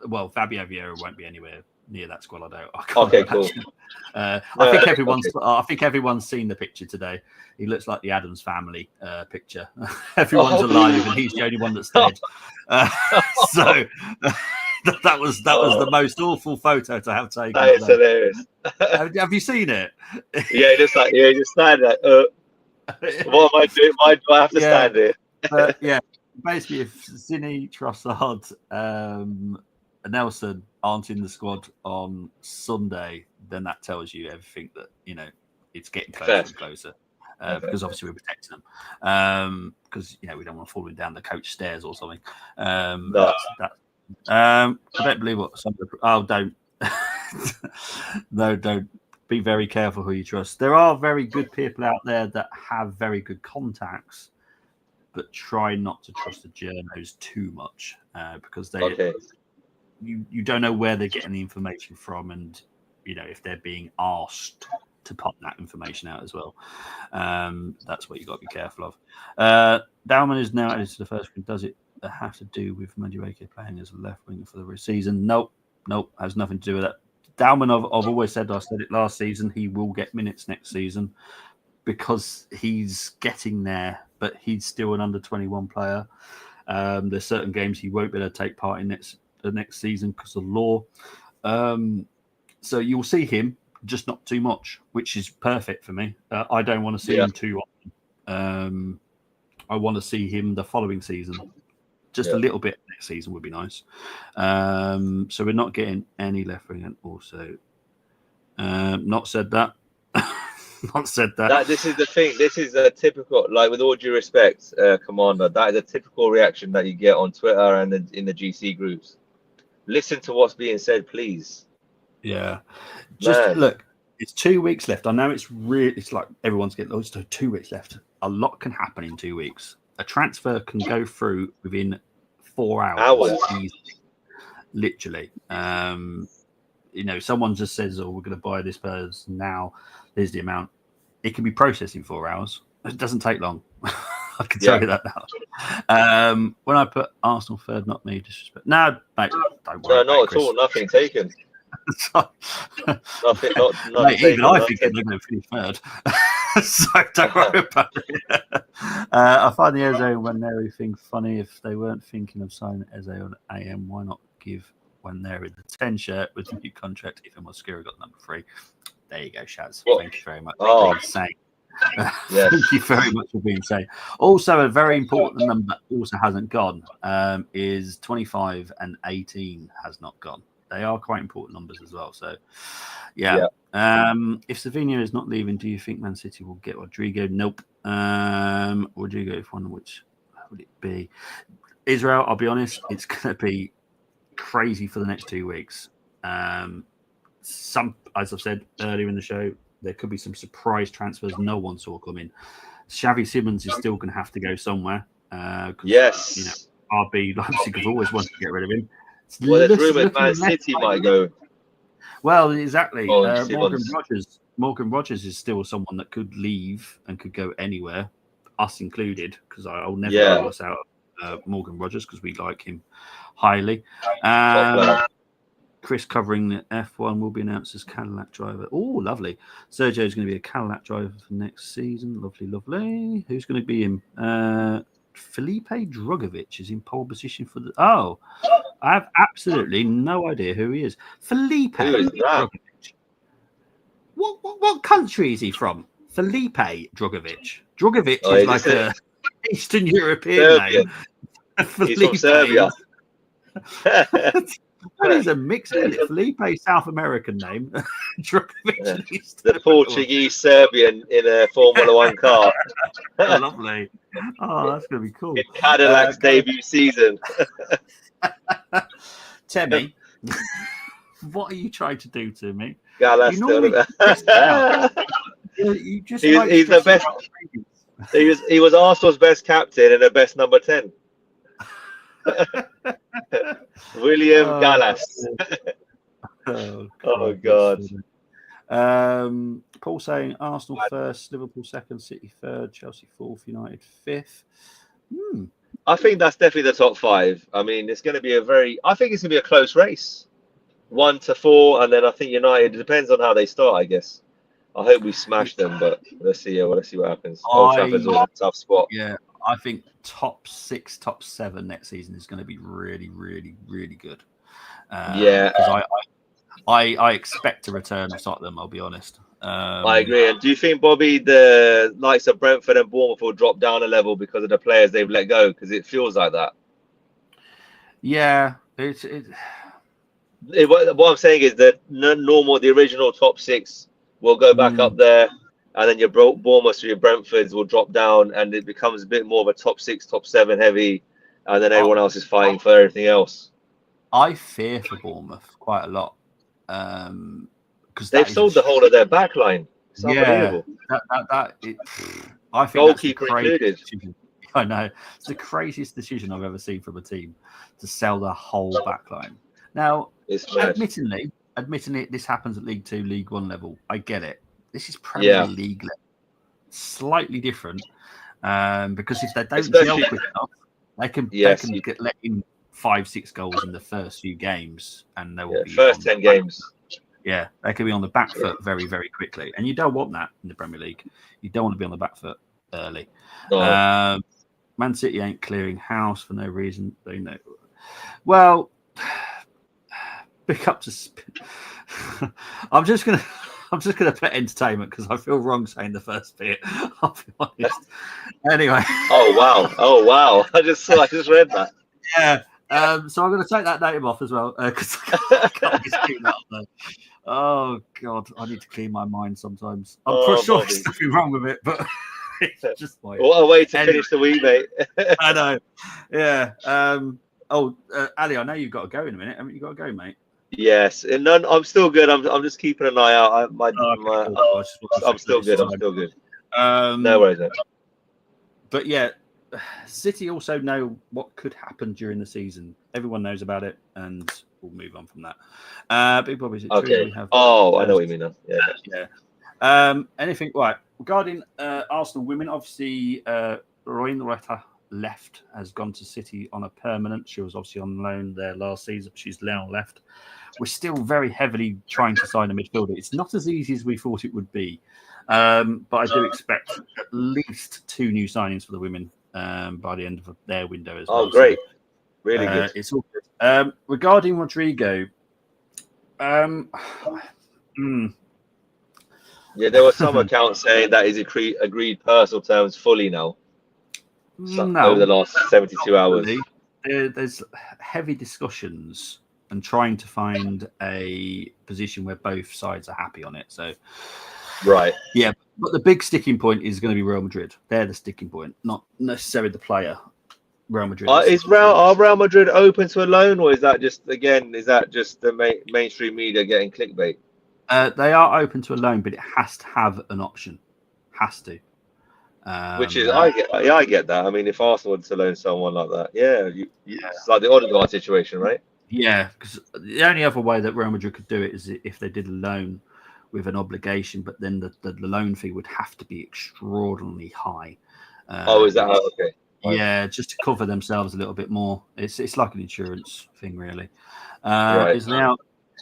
Well, Fabio Vieira won't be anywhere near that squad. Okay, cool. I think everyone's seen the picture today. He looks like the Addams Family picture. Everyone's alive, and he's the only one that's dead. So that was the most awful photo to have taken. That is hilarious. Have you seen it? Yeah, just stand there. What am I doing? Why do I have to stand it? Basically, if Cini, Trossard, Nelson aren't in the squad on Sunday, then that tells you everything that it's getting closer and closer. Because obviously we're protecting them. Because we don't want to fall down the coach stairs or something. I don't believe what some of the. Don't. No, don't. Be very careful who you trust. There are very good people out there that have very good contacts, but try not to trust the journos too much because they. You don't know where they're getting the information from, and if they're being asked to pop that information out as well. That's what you got to be careful of. Dowman is now added to the first wing. Does it have to do with Madueke playing as a left winger for the season? Nope, has nothing to do with that. Dowman, I've always said, I said it last season, he will get minutes next season because he's getting there, but he's still an under 21 player. There's certain games he won't be able to take part in the next season because of law. So you'll see him, just not too much, which is perfect for me. I don't want to see him too often. I want to see him the following season. Just a little bit next season would be nice. So we're not getting any left wing, and also not said that. Not said that. This is the thing. This is a typical, like with all due respect, Commander, that is a typical reaction that you get on Twitter and in the GC groups. Listen to what's being said, please. Yeah. Look, it's 2 weeks left. I know it's like everyone's getting loads. So 2 weeks left. A lot can happen in 2 weeks. A transfer can go through within 4 hours. Easily. Literally. Someone just says, "Oh, we're going to buy this person now. Here's the amount." It can be processed in 4 hours. It doesn't take long. I can tell you that now. When I put Arsenal third, not me, disrespect. No, mate, don't worry. No, not at all. Nothing taken. Nothing. Not mate, taken, even I think they're going to finish third. So don't worry about it. I find the Eze and Nwaneri thing funny. If they weren't thinking of signing Eze on AM, why not give Nwaneri the 10 shirt with the new contract? If Mosquera got number 3. There you go, Shaz. Thank you very much. Thank you very much for being safe. Also, a very important number that also hasn't gone is 25 and 18 has not gone. They are quite important numbers as well. So, yeah. If Savinho is not leaving, do you think Man City will get Rodrigo? Nope. Rodrigo, if one, which would it be? Israel, I'll be honest, it's going to be crazy for the next 2 weeks. Some, as I've said earlier in the show, there could be some surprise transfers no one saw coming. Xavi Simons is still going to have to go somewhere. Yes. You know, RB Leipzig have always wanted to get rid of him. Well, there's rumored Man City might go. Well, exactly. Morgan Rogers is still someone that could leave and could go anywhere, us included, because I'll never rule us out of Morgan Rogers because we like him highly. Chris covering the F1 will be announced as Cadillac driver. Oh, lovely. Sergio's going to be a Cadillac driver for next season. Lovely, lovely. Who's going to be him? Felipe Drugovich is in pole position for the... Oh, I have absolutely no idea who he is. Felipe Drugovich. What country is he from? Felipe Drugovich. Drugovich is like a Eastern European name. He's from Serbia. That is a mix. Felipe, South American name. The Portuguese Serbian in a Formula One car. Lovely. Oh, that's going to be cool. In Cadillac's debut season. Temi, what are you trying to do to me? Gallas he's the best. He was Arsenal's best captain and the best number 10. William Gallas. Oh God. Paul saying Arsenal first, Liverpool second, City third, Chelsea fourth, United fifth. I think that's definitely the top 5. I mean, it's going to be I think it's going to be a close race, 1 to 4, and then I think United. It depends on how they start, I guess. I hope we smash them, but let's see. Let's see what happens. Old Trafford's always a tough spot. Yeah, I think top 6, top 7 next season is going to be really, really, really good. Because I expect to return to Tottenham. I'll be honest. I agree. And do you think, Bobby, the likes of Brentford and Bournemouth will drop down a level because of the players they've let go? Because it feels like that. Yeah, what I'm saying is that the original top 6 will go back up there, and then your Bournemouth or your Brentfords will drop down, and it becomes a bit more of a top 6, top 7 heavy, and then everyone else is fighting for everything else. I fear for Bournemouth quite a lot. Because they've sold the whole of their back line. It's unbelievable. I think goalkeeper included. I know. It's the craziest decision I've ever seen from a team to sell their whole back line. Now, admittedly, this happens at League 2, League 1 level. I get it. This is Premier League level. Slightly different. Because if they don't gel quick enough, they can let in 5-6 goals in the first few games, and they will be first 10 games. Yeah, they can be on the back foot very, very quickly, and you don't want that in the Premier League. You don't want to be on the back foot early. No. Man City ain't clearing house for no reason. They know. Well, pick up to. I'm just gonna put entertainment because I feel wrong saying the first bit. I'll be honest. Anyway. Oh wow! I just read that. Yeah. So I'm going to take that name off as well because I can't just keep that up there. Oh God, I need to clean my mind sometimes. I'm pretty sure there's nothing wrong with it, but it's just like what a way to finish the week, mate. I know. Yeah. Ali, I know you've got to go in a minute. Haven't you got to go, mate? Yes, and I'm still good. I'm just keeping an eye out. I'm still good. I'm still good. No worries, mate. But yeah. City also know what could happen during the season. Everyone knows about it, and we'll move on from that. Big Bob, is it true we have? I know what you mean now. Yeah. Anything right regarding Arsenal women? Obviously, Roine Reta left, has gone to City on a permanent. She was obviously on loan there last season. She's now left. We're still very heavily trying to sign a midfielder. It's not as easy as we thought it would be, but I do expect at least 2 new signings for the women. By the end of their window as well. Oh, great. Really good. It's all good. Regarding Rodrigo, there were some accounts saying that he's agreed personal terms fully now. Over the last 72 hours. There's heavy discussions and trying to find a position where both sides are happy on it. So, right. Yeah. But the big sticking point is going to be Real Madrid. They're the sticking point, not necessarily the player. Real Madrid. Are Real Madrid open to a loan, or is that just the mainstream media getting clickbait? They are open to a loan, but it has to have an option. Has to. Which is I get that. I mean, if Arsenal were to loan someone like that, it's like the Odegaard situation, right? Yeah, because the only other way that Real Madrid could do it is if they did a loan with an obligation, but then the loan fee would have to be extraordinarily high. Is that okay? Yeah, just to cover themselves a little bit more. It's like an insurance thing, really. Right. Is now,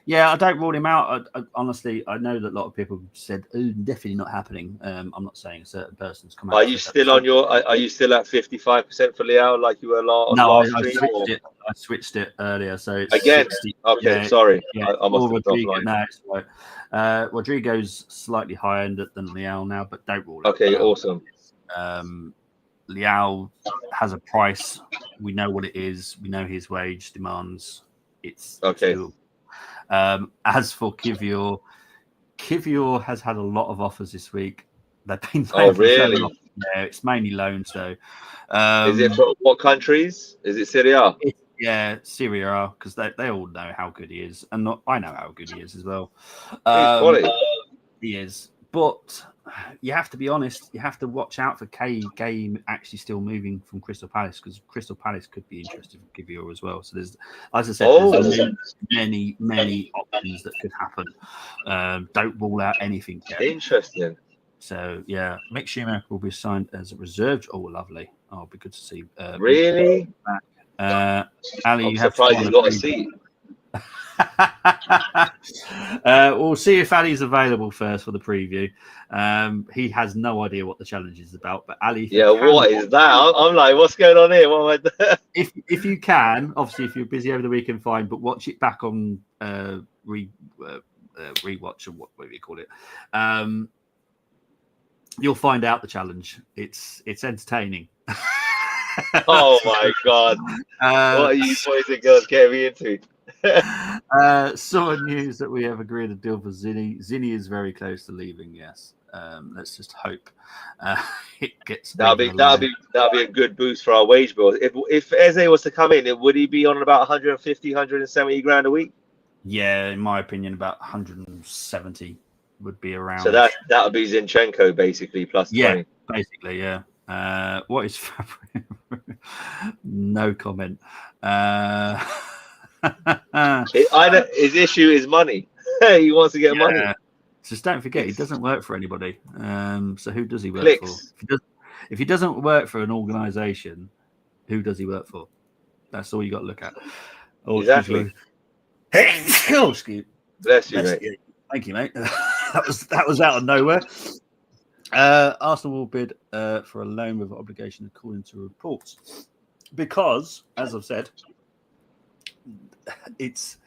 yeah, I don't rule him out. Honestly, I know that a lot of people said, "Oh, definitely not happening." I'm not saying a certain person's come out. Are you still at 55% for Leao like you were last? No, I switched it. I switched it earlier, so it's again. 60. Okay, yeah, sorry. Yeah, I must have Rodrigo, offline. no, it's right. Rodrigo's slightly higher than Leao now, but don't rule it. Okay, awesome. Leao has a price. We know what it is. We know his wage demands. It's okay. As for Kivior has had a lot of offers this week. They've been really? Yeah, it's mainly loans though. Is it for what countries? Is it Serie A? Yeah, Serie A, because they all know how good he is, and I know how good he is as well. He's quality. He is, but you have to be honest. You have to watch out for Game actually still moving from Crystal Palace, because Crystal Palace could be interested in Kivior as well. So there's, as I said, there's many options that could happen. Don't rule out anything yet. Interesting. So yeah, Mick Schumacher will be signed as a reserve. Oh, lovely. Oh, it'll be good to see. Really? Ali, I'm surprised he's got a seat. We'll see if Ali's available first for the preview. He has no idea what the challenge is about, but Ali. Yeah, what is that? I'm like, what's going on here? What am I doing? If you can, obviously, if you're busy over the weekend, fine. But watch it back on rewatch or whatever you call it. You'll find out the challenge. It's entertaining. Oh my god! What are you boys and girls getting me into? Saw news that we have agreed a deal for Zinny. Zinny is very close to leaving. Yes, let's just hope it gets. That'll be a good boost for our wage bill. If Eze was to come in, would he be on about 150, 170 grand a week? Yeah, in my opinion, about 170 would be around. So that would be Zinchenko basically plus 20. Basically, yeah. What is Fabry? No comment. His issue is money. He wants to get money. Just don't forget, he doesn't work for anybody. So who does he work for? If he doesn't work for an organisation, who does he work for? That's all you got to look at. Oh, exactly. Excuse. Bless you, mate. Thank you, mate. that was out of nowhere. Arsenal will bid for a loan with obligation according to reports, because, as I've said, it's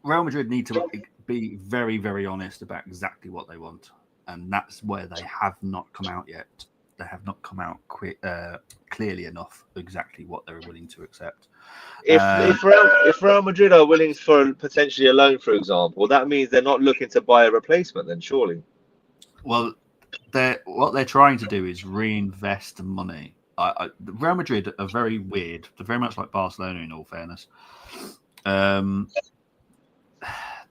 Real Madrid need to be very, very honest about exactly what they want, and that's where they have not come out yet. They have not come out clearly enough exactly what they're willing to accept. If Real Madrid are willing for potentially a loan, for example, that means they're not looking to buy a replacement, then surely. Well, what they're trying to do is reinvest the money. Real Madrid are very weird. They're very much like Barcelona, in all fairness.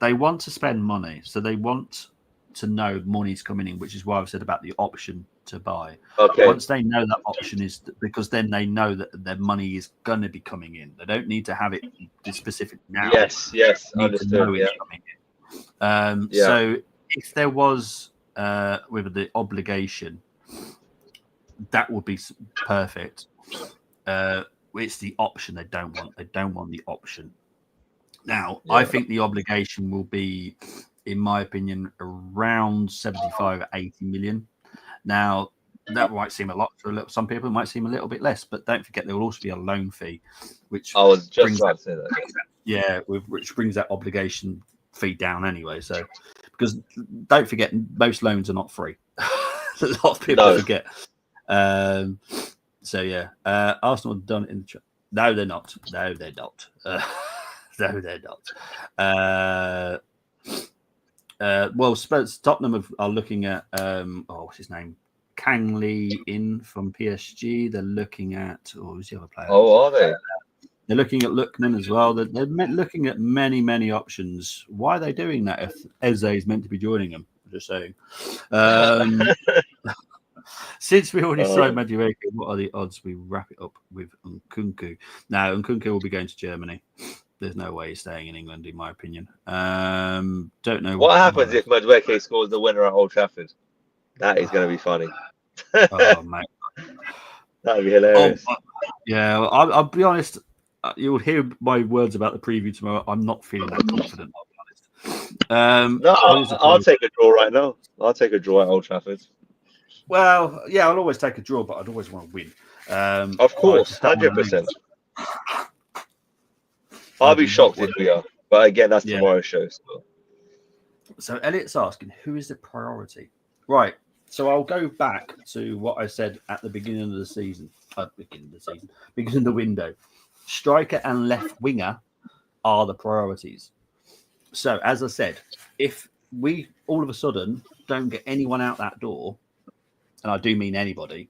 They want to spend money, so they want to know money's coming in, which is why I've said about the option to buy. Okay. Once they know that option is, because then they know that their money is going to be coming in. They don't need to have it specific now. Yes, understood. Yeah. Coming in. So if there was with the obligation, that would be perfect. It's the option they don't want. They don't want the option. Now, I think the obligation will be, in my opinion, around 75, 80 million. Now, that might seem a lot for some people. It might seem a little bit less, but don't forget there will also be a loan fee, which I was just about to say that. Yeah, which brings that obligation fee down anyway. So, because don't forget, most loans are not free. A lot of people forget. So yeah, Arsenal have done it in the. No, they're not. No, they're not. No, they're not. Well, Spurs, Tottenham are looking at what's his name? Kang Lee in from PSG. They're looking at, or who's the other player? Oh, are they? They're looking at Lookman as well. They're looking at many options. Why are they doing that if Eze is meant to be joining them? I'm just saying. Since we already signed Madueke, what are the odds we wrap it up with Nkunku? Now, Nkunku will be going to Germany. There's no way he's staying in England, in my opinion. Don't know. What happens if Madueke scores the winner at Old Trafford? That is going to be funny. Oh, mate. That'd be hilarious. Yeah, I'll be honest. You'll hear my words about the preview tomorrow. I'm not feeling that confident, I'll be honest. No, I'll take a draw right now. I'll take a draw at Old Trafford. Well, yeah, I'll always take a draw, but I'd always want to win. Of course, 100%. I'll be shocked if we are. But again, that's tomorrow's show. So Elliot's asking, who is the priority? Right. So I'll go back to what I said at the beginning of the season. Beginning of the window. Striker and left winger are the priorities. So as I said, if we all of a sudden don't get anyone out that door, and I do mean anybody,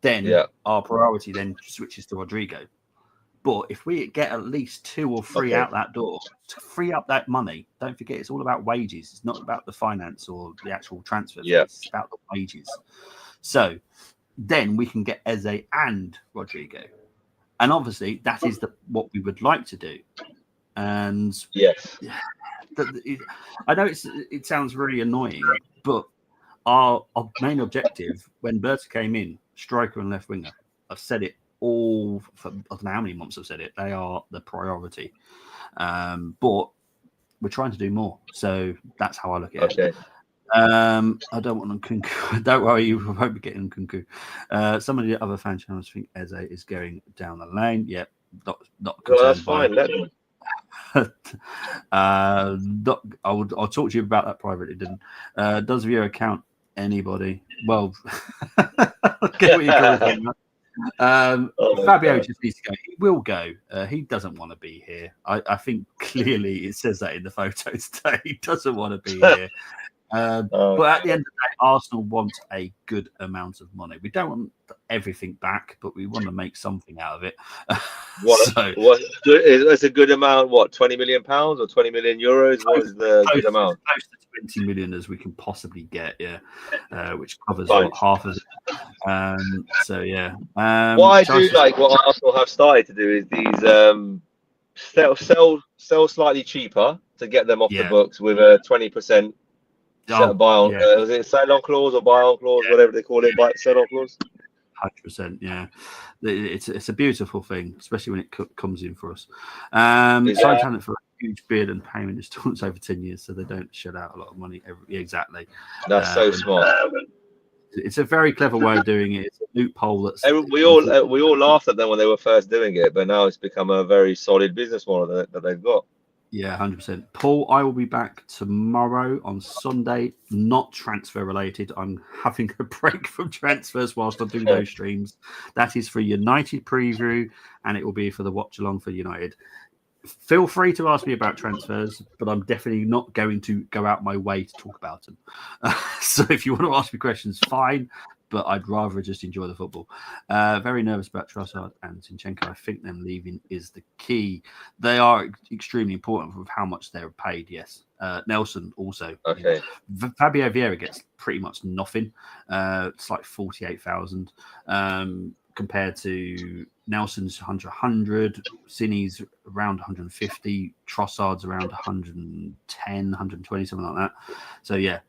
then our priority then switches to Rodrigo. But if we get at least 2 or 3 out that door to free up that money, don't forget it's all about wages. It's not about the finance or the actual transfer. It's about the wages. So then we can get Eze and Rodrigo. And obviously that is what we would like to do. And I know it sounds really annoying, but our main objective when Berta came in, striker and left winger, I've said it all for, I don't know how many months I've said it, they are the priority. But we're trying to do more. So that's how I look at it. I don't want Nkunku. Don't worry, you won't be getting Nkunku. Some of the other fan channels think Eze is going down the lane. Yep, not concerned. Well, that's fine. Let me. I'll talk to you about that privately. Does Vieira count anybody? Well, get what you're going from. Fabio just needs to go. He will go. He doesn't want to be here. I think clearly it says that in the photo today. He doesn't want to be here. But at the end of the day, Arsenal want a good amount of money. We don't want everything back, but we want to make something out of it. It's a good amount? What, £20 million or 20 million euros? What is the good amount? Close to 20 million as we can possibly get, which covers half of it. So yeah. What I do like what Arsenal have started to do is these sell slightly cheaper to get them off the books with a 20%. Buy on, was it sell-on clause or buy-on clause, whatever they call it, sell-on clause? 100%, yeah. It's a beautiful thing, especially when it comes in for us. Sign talent for a huge bid and payment installments over 10 years, so they don't shell out a lot of money. Exactly. That's so smart. It's a very clever way of doing it. It's a loophole that's. We all laughed at them when they were first doing it, but now it's become a very solid business model that they've got. Yeah, 100%. Paul, I will be back tomorrow on Sunday, not transfer related. I'm having a break from transfers whilst I do those streams. That is for United preview, and it will be for the watch along for United. Feel free to ask me about transfers, but I'm definitely not going to go out my way to talk about them. So if you want to ask me questions, fine. But I'd rather just enjoy the football. Very nervous about Trossard and Zinchenko. I think them leaving is the key. They are extremely important with how much they're paid, yes. Nelson also. Okay. Fabio Vieira gets pretty much nothing. It's like 48,000 compared to Nelson's 100, Cini's around 150, Trossard's around 110, 120, something like that. So yeah,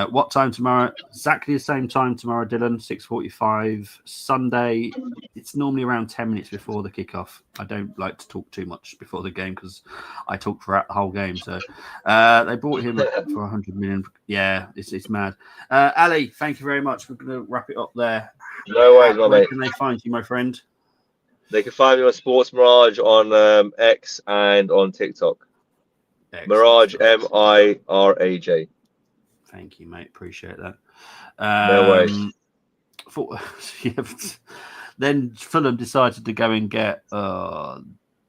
what time tomorrow? Exactly the same time tomorrow, Dylan. 6:45 Sunday. It's normally around 10 minutes before the kickoff. I don't like to talk too much before the game because I talk throughout the whole game. So they bought him for 100 million. Yeah, it's mad. Ali, thank you very much. We're going to wrap it up there. No worries, my mate. Where can they find you, my friend? They can find me on Sports Mirage on X and on TikTok. Excellent. Mirage, Miraj. Thank you, mate. Appreciate that. No worries. Then Fulham decided to go and get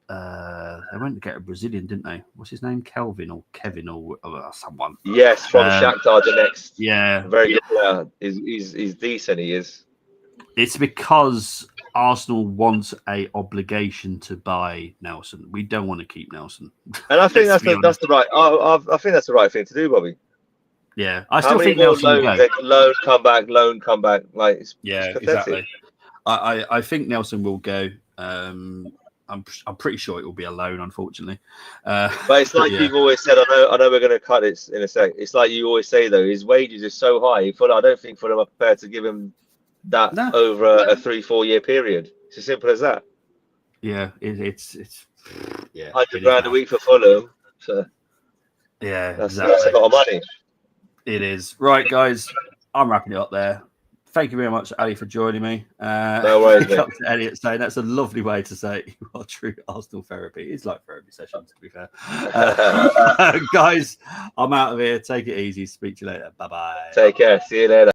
they went to get a Brazilian, didn't they? What's his name? Kelvin or Kevin or someone? Yes, from Shakhtar Donetsk. Yeah, very good player. He's decent. He is. It's because Arsenal wants a obligation to buy Nelson. We don't want to keep Nelson. And I think that's the right. I think that's the right thing to do, Bobby. Yeah, I still think Nelson will go. Loan come back. Like yeah, exactly. I think Nelson will go. I'm pretty sure it will be a loan, unfortunately. But it's like you've always said. I know we're going to cut it in a sec. It's like you always say though. His wages are so high. I don't think Fulham are prepared to give him that over a 3-4 year period. It's as simple as that. Yeah, it's yeah. £100 a week for Fulham. So yeah, that's a lot of money. It is. Right, guys, I'm wrapping it up there. Thank you very much, Ali, for joining me. No worries, mate. Up to Elliot saying that's a lovely way to say you are true Arsenal therapy. It's like therapy sessions, to be fair. Guys, I'm out of here. Take it easy. Speak to you later. Bye-bye. Take care. See you later.